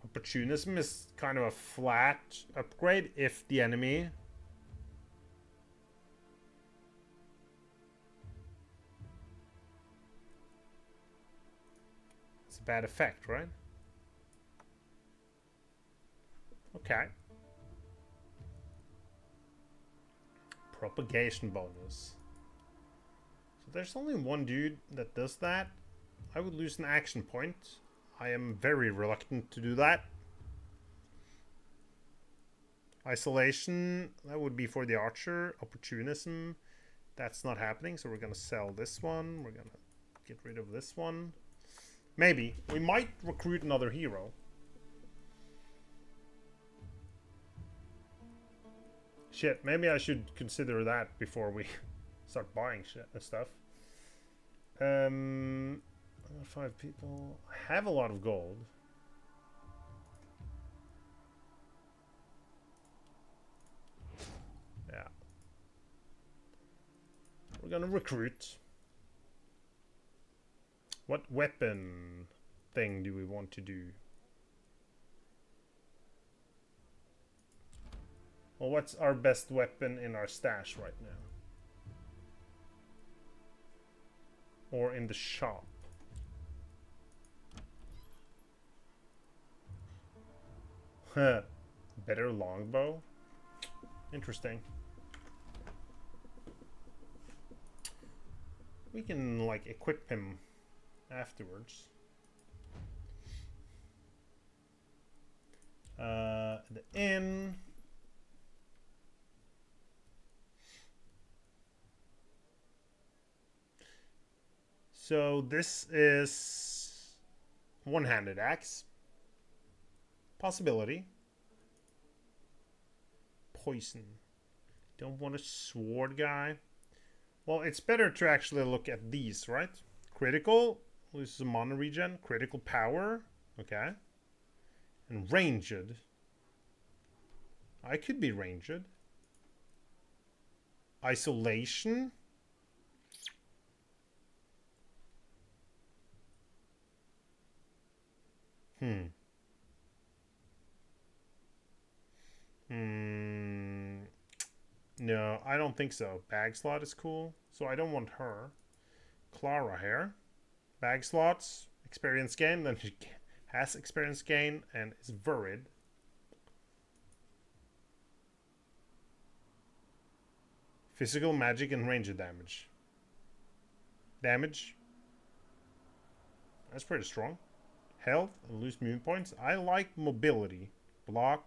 Opportunism is kind of a flat upgrade if the enemy it's a bad effect, right? Okay. Propagation bonus. So there's only one dude that does that. I would lose an action point. I am very reluctant to do that. Isolation, that would be for the archer. Opportunism, that's not happening, so we're gonna sell this one. We're gonna get rid of this one. Maybe. We might recruit another hero. Shit, maybe I should consider that before we start buying shit and stuff. 5 people. I have a lot of gold. Yeah. We're gonna recruit. What weapon thing do we want to do? Well, what's our best weapon in our stash right now? Or in the shop? Huh. Better longbow? Interesting. We can, like, equip him afterwards. The inn. So this is one-handed axe. Possibility. Poison. Don't want a sword guy. Well, it's better to actually look at these, right? Critical. This is a mono regen. Critical power. Okay. And ranged. I could be ranged. Isolation. No, I don't think so. Bag slot is cool, so I don't want her. Clara here. Bag slots, experience gain, then she has experience gain and is worried. Physical, magic, and ranger damage. Damage. That's pretty strong. Health and lose movement points. I like mobility. Block.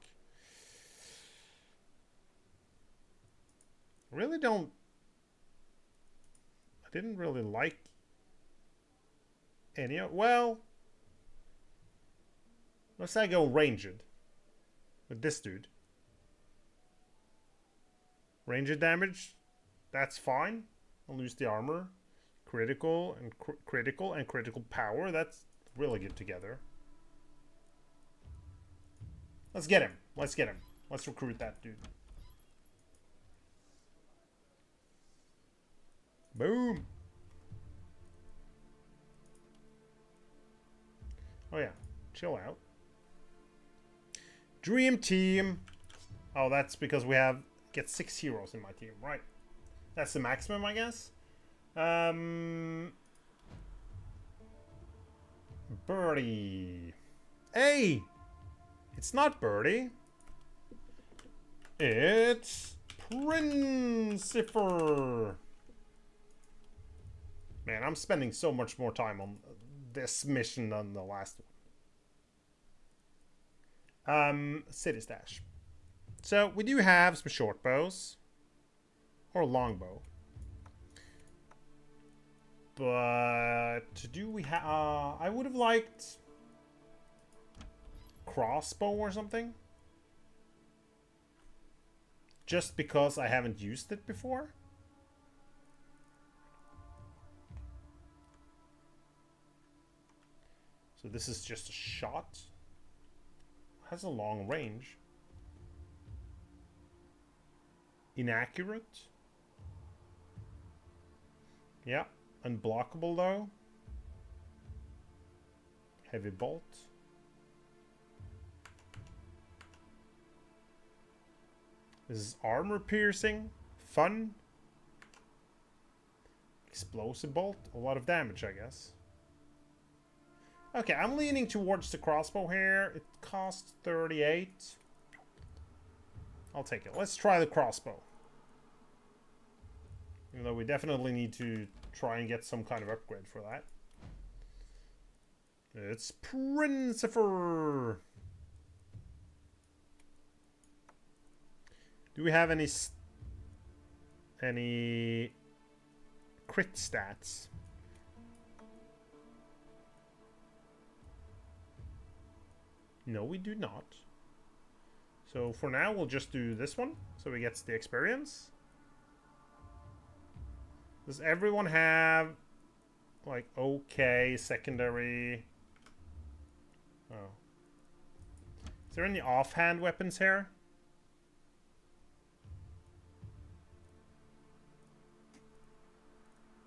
Really don't... I didn't really like any of... Well... Let's say I go ranged. With this dude. Ranger damage. That's fine. I'll lose the armor. Critical and critical power. That's really good together. Let's get him. Let's get him. Let's recruit that dude. Boom. Oh yeah. Chill out. Dream team. Oh, that's because we have... Get 6 heroes in my team. Right. That's the maximum, I guess. Birdie. Hey! It's not Birdie. It's Princifer. Man, I'm spending so much more time on this mission than the last one. City stash. So we do have some short bows. Or a long bow. But do we have... I would have liked... crossbow or something. Just because I haven't used it before. So this is just a shot. Has a long range. Inaccurate. Yeah. Unblockable though. Heavy bolt. This is armor piercing. Fun. Explosive bolt. A lot of damage, I guess. Okay, I'm leaning towards the crossbow here. It costs 38. I'll take it. Let's try the crossbow. Even though we definitely need to try and get some kind of upgrade for that. It's Princifer. Do we have any crit stats? No, we do not. So for now, we'll just do this one, so he gets the experience. Does everyone have, like, okay, secondary? Oh. Is there any offhand weapons here?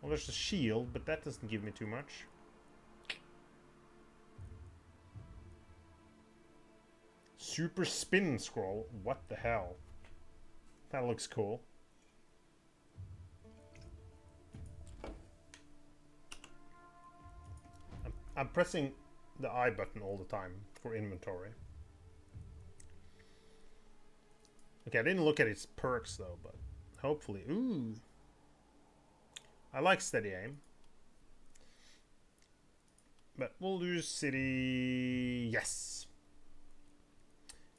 Well, there's a shield, but that doesn't give me too much. Super spin scroll. What the hell? That looks cool. I'm pressing the I button all the time for inventory. Okay, I didn't look at its perks though, but hopefully. Ooh. I like steady aim. But we'll do city. Yes.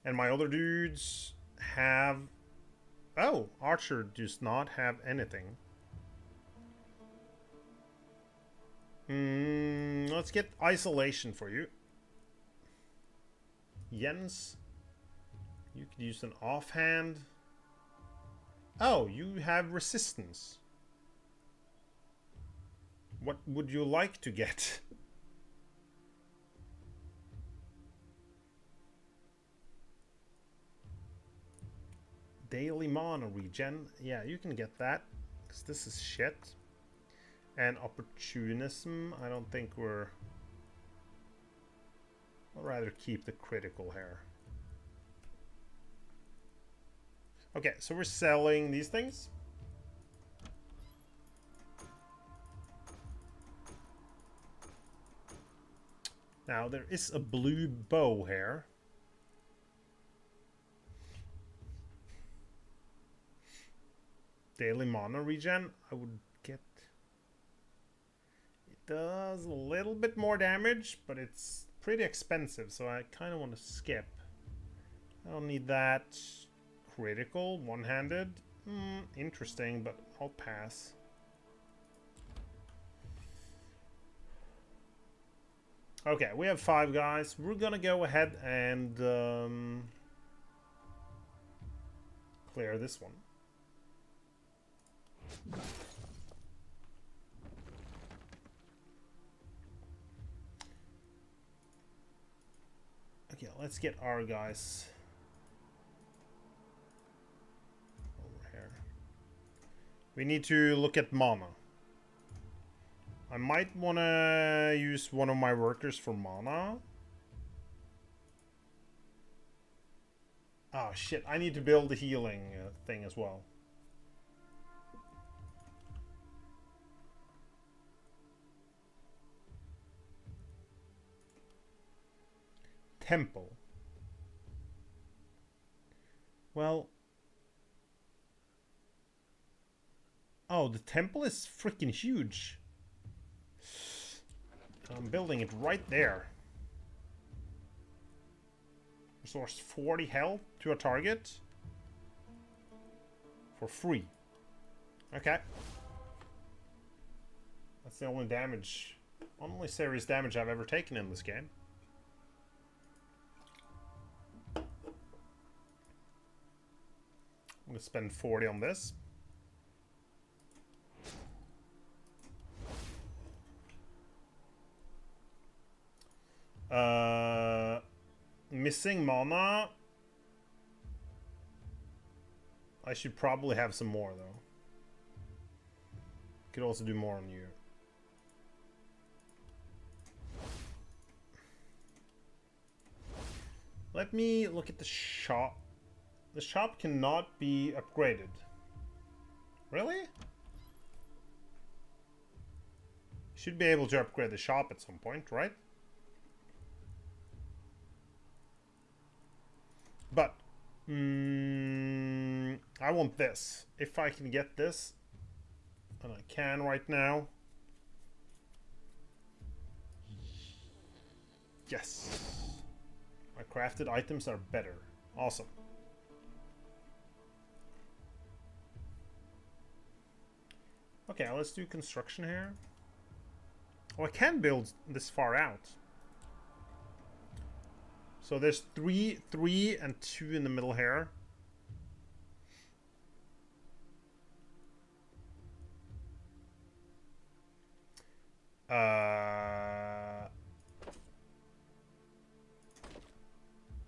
And my other dudes have... Oh, Archer does not have anything. Let's get isolation for you. Jens. You could use an offhand. Oh, you have resistance. What would you like to get? Daily mana regen. Yeah, you can get that. Because this is shit. And opportunism. I don't think we're... I'd rather keep the critical here. Okay, so we're selling these things. Now, there is a blue bow here. Daily mana regen, I would get... It does a little bit more damage, but it's pretty expensive, so I kind of want to skip. I don't need that. Critical, one-handed. Interesting, but I'll pass. Okay, we have 5 guys. We're gonna go ahead and clear this one. Okay, let's get our guys over here. We need to look at mana. I might want to use one of my workers for mana. Oh shit, I need to build the healing thing as well. temple. Well... Oh, the temple is freaking huge. I'm building it right there. Resource 40 health to a target. For free. Okay. That's the only damage, only serious damage I've ever taken in this game. I'm gonna spend 40 on this. Missing mana. I should probably have some more though. Could also do more on you. Let me look at the shop. The shop cannot be upgraded. Really? Should be able to upgrade the shop at some point, right? But I want this. If I can get this, and I can right now. Yes. My crafted items are better. Awesome. Okay, let's do construction here. Oh, I can build this far out. So there's three, and 2 in the middle here.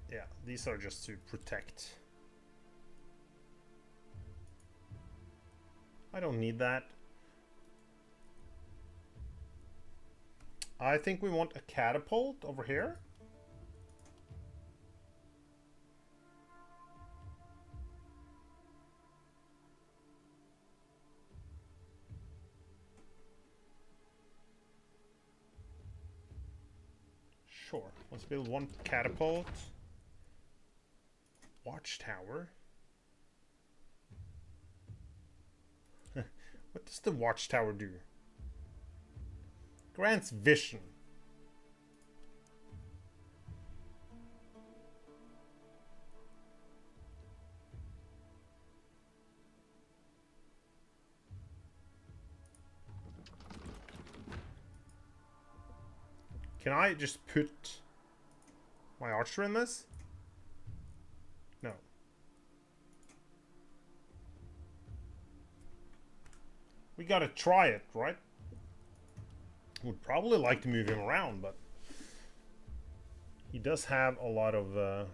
Yeah, these are just to protect. I don't need that. I think we want a catapult over here. Sure, let's build one catapult. Watchtower. What does the watchtower do? Grants vision. Can I just put my archer in this? No. We gotta try it, right? Would probably like to move him around, but he does have a lot of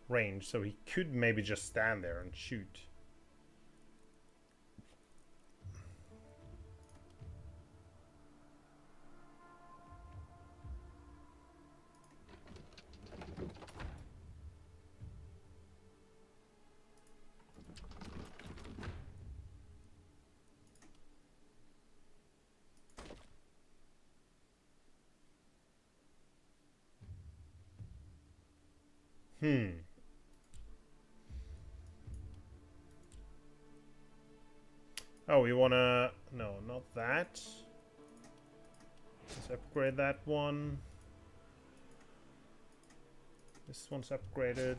range, so he could maybe just stand there and shoot. Oh, we wanna... No, not that. Let's upgrade that one. This one's upgraded.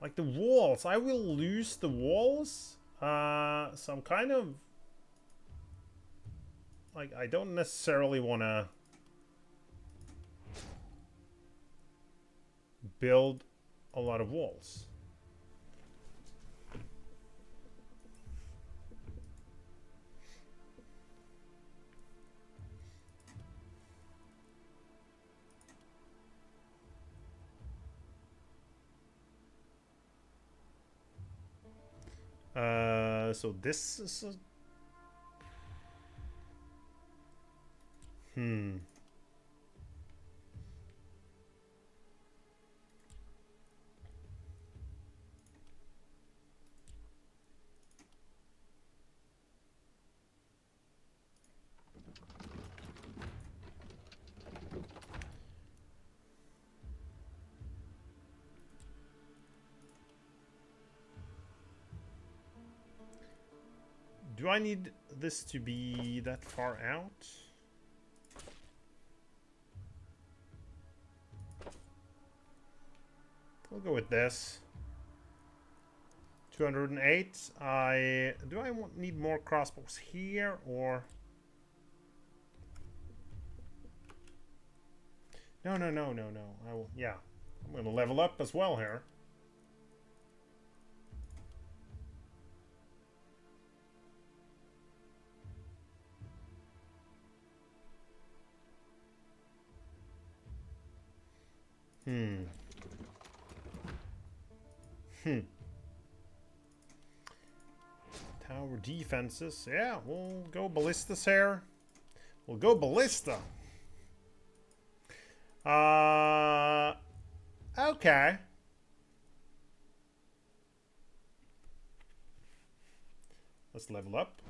Like the walls. I will lose the walls. So I'm kind of... Like, I don't necessarily wanna... build a lot of walls. So this is a... Do I need this to be that far out? We'll go with this. 208. Do I need more crossbows here or? No. I will. Yeah, I'm gonna level up as well here. Tower defenses. Yeah, we'll go ballistas here. We'll go ballista. Okay. Let's level up.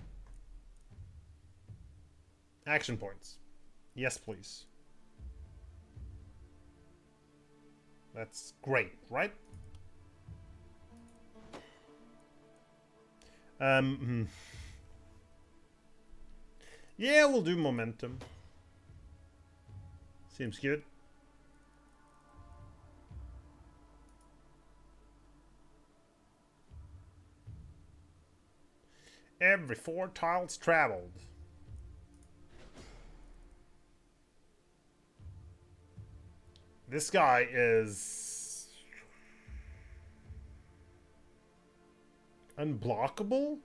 Action points. Yes, please. That's great, right? Yeah, we'll do momentum. Seems good. Every 4 tiles traveled. This guy is unblockable?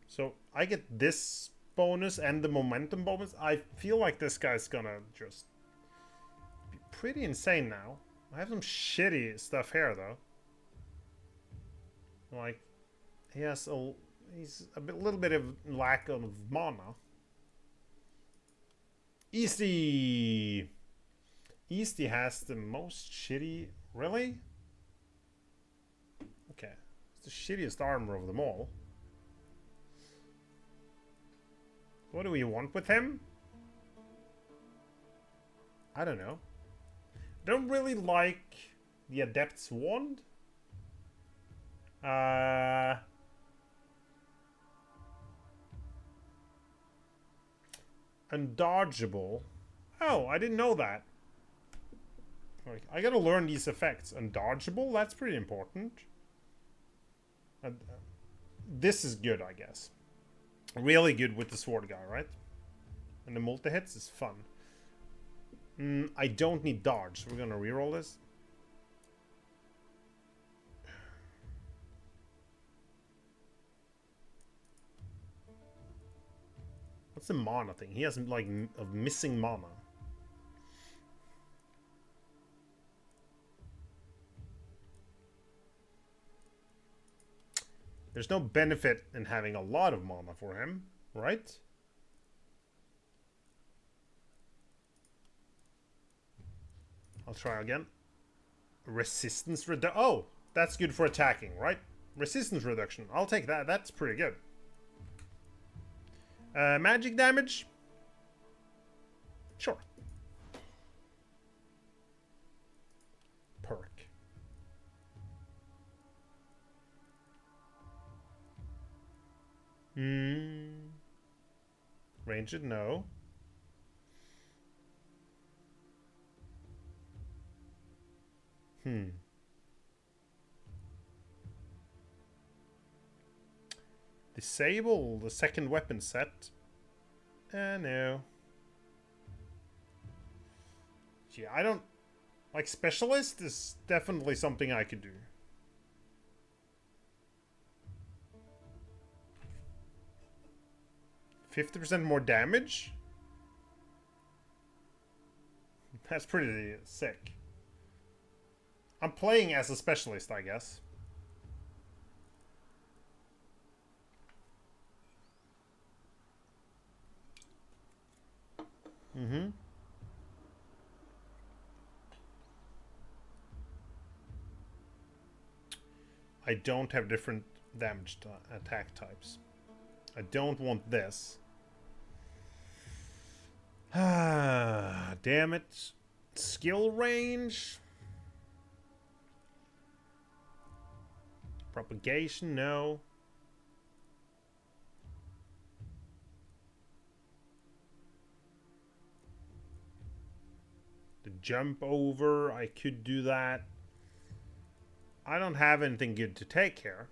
So I get this bonus and the momentum bonus. I feel like this guy's gonna just be pretty insane now. I have some shitty stuff here though. Like he's little bit of lack of mana. Easty has the most shitty. Really? Okay, it's the shittiest armor of them all. What do we want with him? I don't know. Don't really like the Adept's Wand. Undodgeable. Oh, I didn't know that. Like, I gotta learn these effects. Undodgeable? That's pretty important. This is good, I guess. Really good with the sword guy, right? And the multi-hits is fun. I don't need dodge, so we're gonna reroll this. What's the mana thing? He has like a missing mana. There's no benefit in having a lot of mana for him, right? I'll try again. Resistance reduction. Oh, that's good for attacking, right? Resistance reduction. I'll take that. That's pretty good. Magic damage? Sure. Perk. Ranged? No. Disable the second weapon set. No. Yeah, I don't... Like, Specialist is definitely something I could do. %50 more damage? That's pretty sick. I'm playing as a Specialist, I guess. I don't have different damage attack types. I don't want this. Ah, damn it. Skill range. Propagation, no. The jump over, I could do that. I don't have anything good to take here.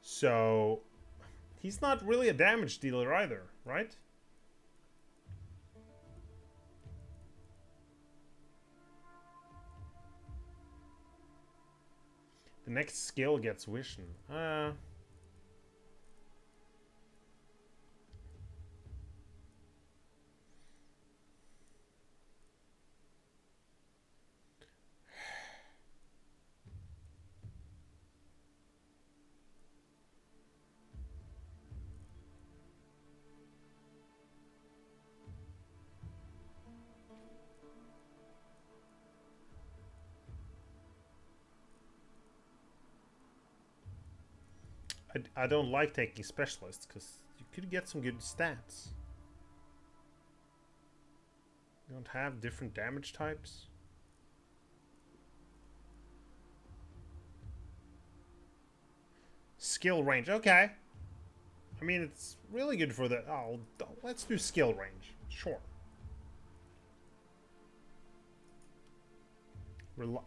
So, he's not really a damage dealer either, right? The next skill gets vision. I don't like taking specialists because you could get some good stats. You don't have different damage types. Skill range, okay. I mean, it's really good for the... Oh, let's do skill range. Sure.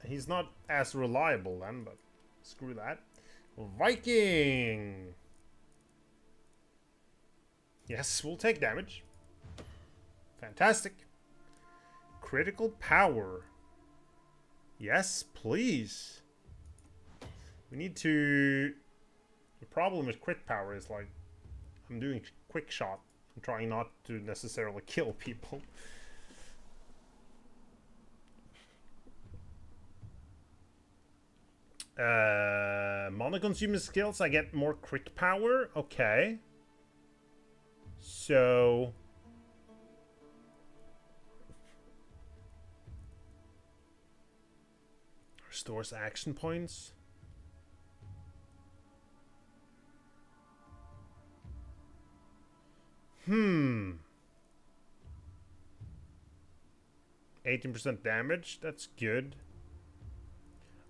He's not as reliable then, but screw that. Viking! Yes, we'll take damage. Fantastic. Critical power. Yes, please. We need to... The problem with crit power is like... I'm doing quick shot. I'm trying not to necessarily kill people. Mana consuming skills, I get more crit power. Okay. So... Restores action points. 18% damage, that's good.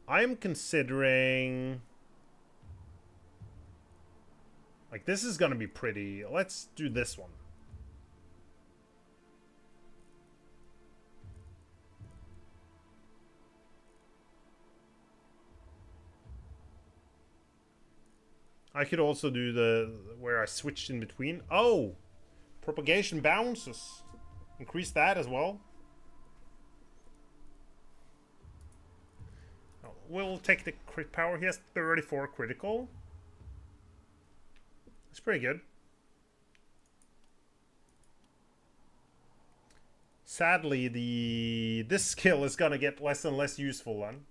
I'm considering... Like, this is gonna be pretty... Let's do this one. I could also do the... Where I switched in between. Oh! Propagation bounces. Increase that as well. We'll take the crit power. He has 34 critical. It's pretty good. Sadly, this skill is gonna get less and less useful then.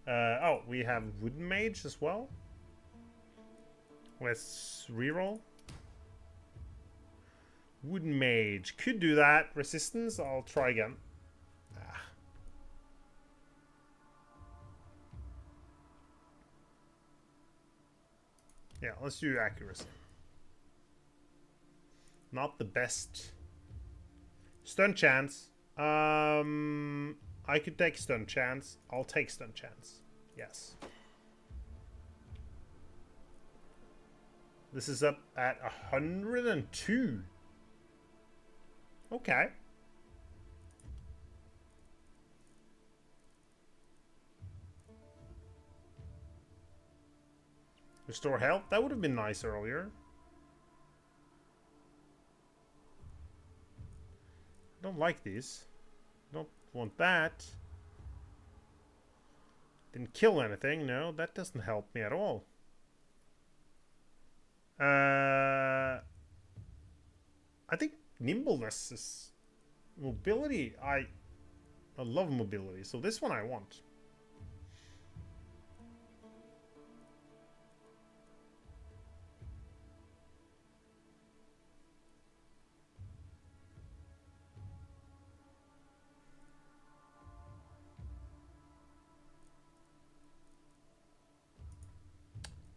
Oh, we have Wooden Mage as well. Let's reroll. Wooden Mage. Could do that. Resistance, I'll try again. Yeah, let's do accuracy. Not the best. Stun chance. I could take stun chance. I'll take stun chance. Yes. This is up at 102. Okay. Restore health. That would have been nice earlier. I don't like these. Don't want that. Didn't kill anything. No, that doesn't help me at all. I think nimbleness is... Mobility, I love mobility. So this one I want.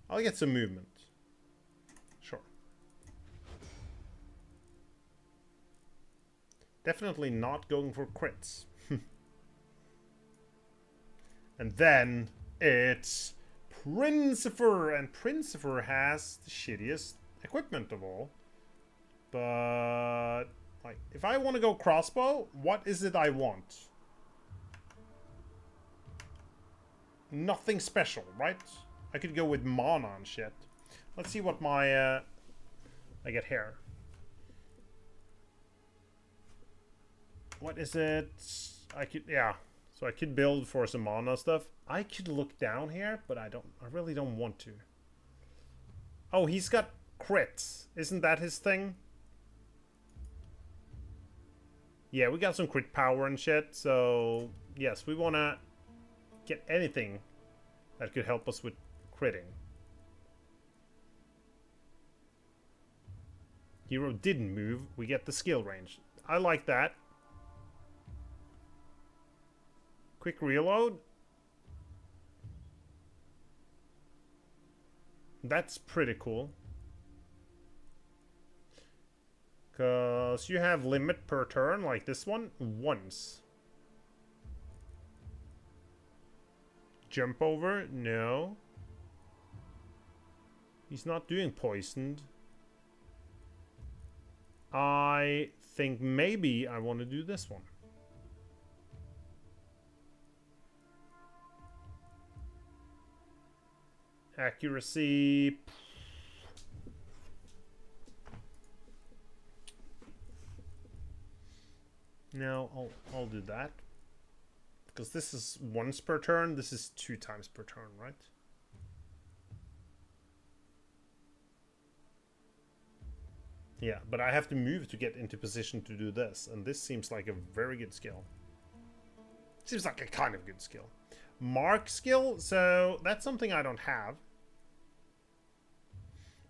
I'll get some movement. Sure. Definitely not going for crits. And then it's Princifer, and Princifer has the shittiest equipment of all. But like, if I want to go crossbow, what is it I want? Nothing special, right? I could go with mana and shit. Let's see what my I get here. What is it? I could, yeah. So I could build for some mana stuff. I could look down here, but I really don't want to. Oh, he's got crits. Isn't that his thing? Yeah, we got some crit power and shit. So yes, we want to get anything that could help us with critting. Hero didn't move. We get the skill range. I like that. Quick reload. That's pretty cool. Because you have limit per turn, like this one, once. Jump over? No. He's not doing poisoned. I think maybe I want to do this one. Accuracy. No, I'll do that. Because this is once per turn, this is 2 times per turn, right? Yeah, but I have to move to get into position to do this, and this seems like a very good skill. Seems like a kind of good skill. Mark skill, so that's something I don't have.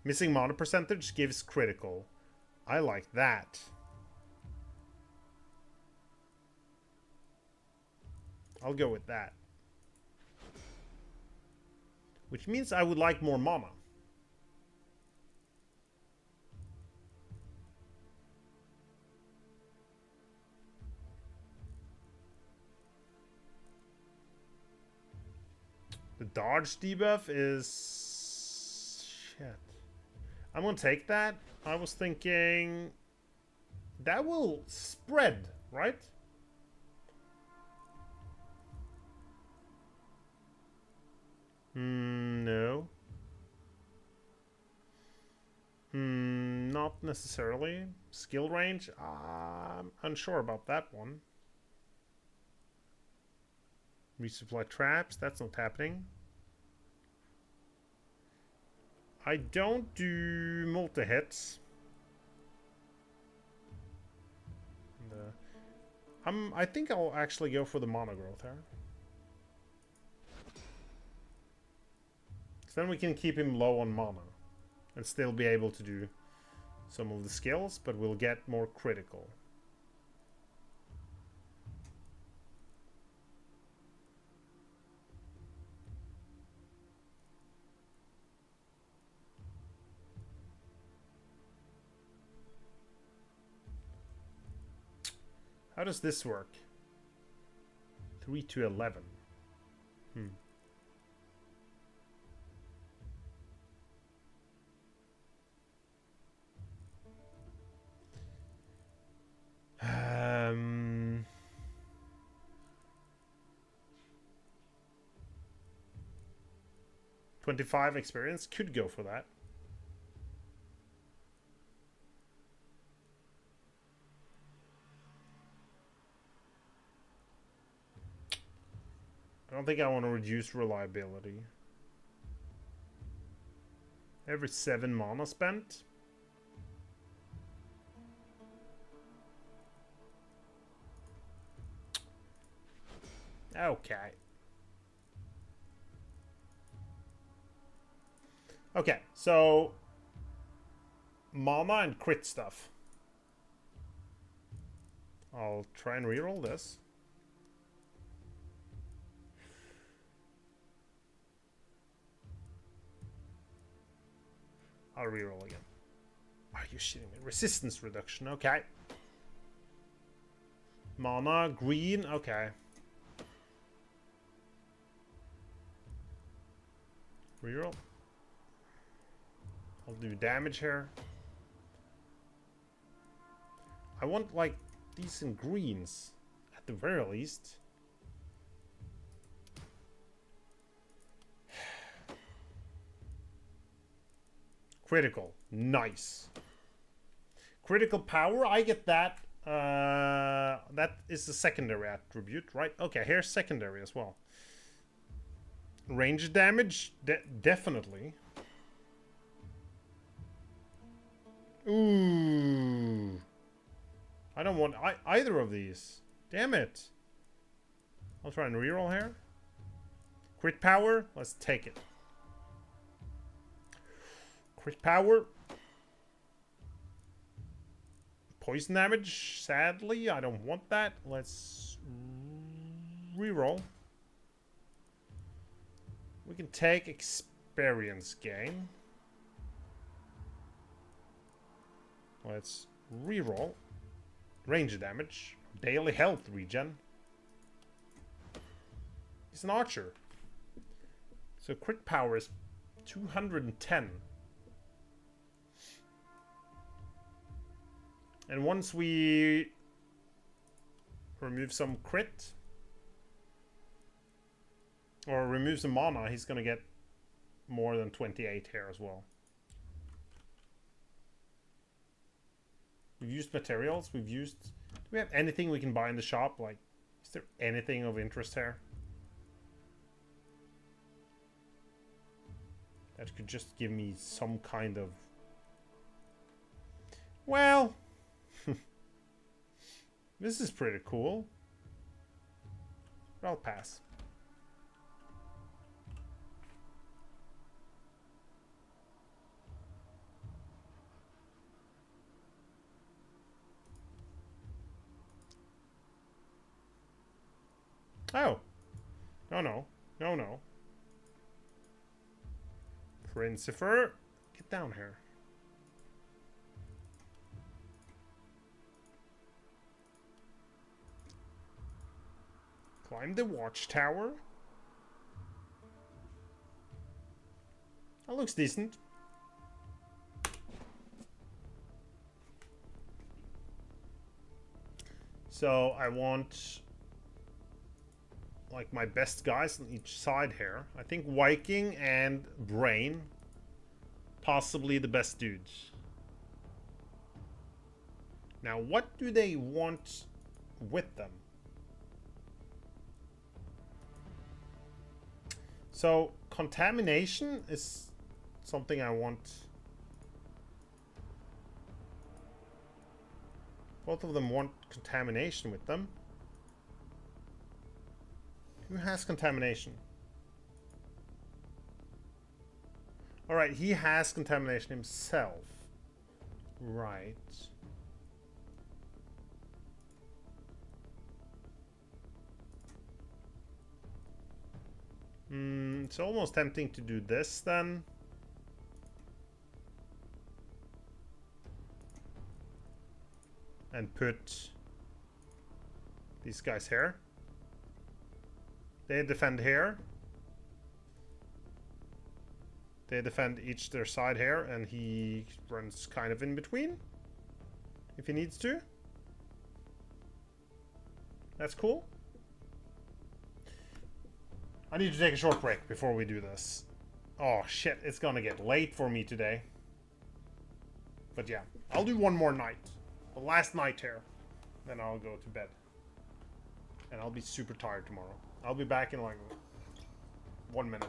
Missing mana percentage gives critical. I like that. I'll go with that. Which means I would like more mana. The dodge debuff is... shit. I'm gonna take that. I was thinking... that will spread, right? No. Not necessarily. Skill range? I'm unsure about that one. Resupply traps? That's not happening. I don't do multi-hits. I think I'll actually go for the mana growth here. So then we can keep him low on mana. And still be able to do some of the skills, but we'll get more critical. How does this work? 3 to 11. Um... 25 experience could go for that. I don't think I want to reduce reliability. Every 7 mana spent. Okay. Okay, so mana and crit stuff. I'll try and reroll this. I'll reroll again. Are you shitting me? Resistance reduction, okay. Mana, green, okay. Reroll. I'll do damage here. I want, like, decent greens, at the very least. Critical. Nice. Critical power, I get that. That is the secondary attribute, right? Okay, here's secondary as well. Range damage, definitely. Ooh. I don't want either of these. Damn it. I'll try and reroll here. Crit power, let's take it. Crit power. Poison damage, sadly, I don't want that. Let's reroll. We can take experience gain. Let's reroll. Range damage. Daily health regen. He's an archer. So crit power is 210. And once we remove some crit, or remove some mana, he's gonna get more than 28 here as well. We've used materials, we've used... Do we have anything we can buy in the shop? Like, is there anything of interest here? That could just give me some kind of... Well... This is pretty cool. But I'll pass. Oh. No. Princifer, get down here. Climb the watchtower. That looks decent. So I want like my best guys on each side here. I think Viking and Brain, possibly the best dudes. Now, what do they want with them? So, contamination is something I want. Both of them want contamination with them. Who has contamination? Alright, he has contamination himself. Right. It's almost tempting to do this then. And put these guys here. They defend here. They defend each their side here, and he runs kind of in between. If he needs to. That's cool. I need to take a short break before we do this. Oh shit, it's gonna get late for me today. But yeah, I'll do one more night. The last night here. Then I'll go to bed. And I'll be super tired tomorrow. I'll be back in like 1 minute.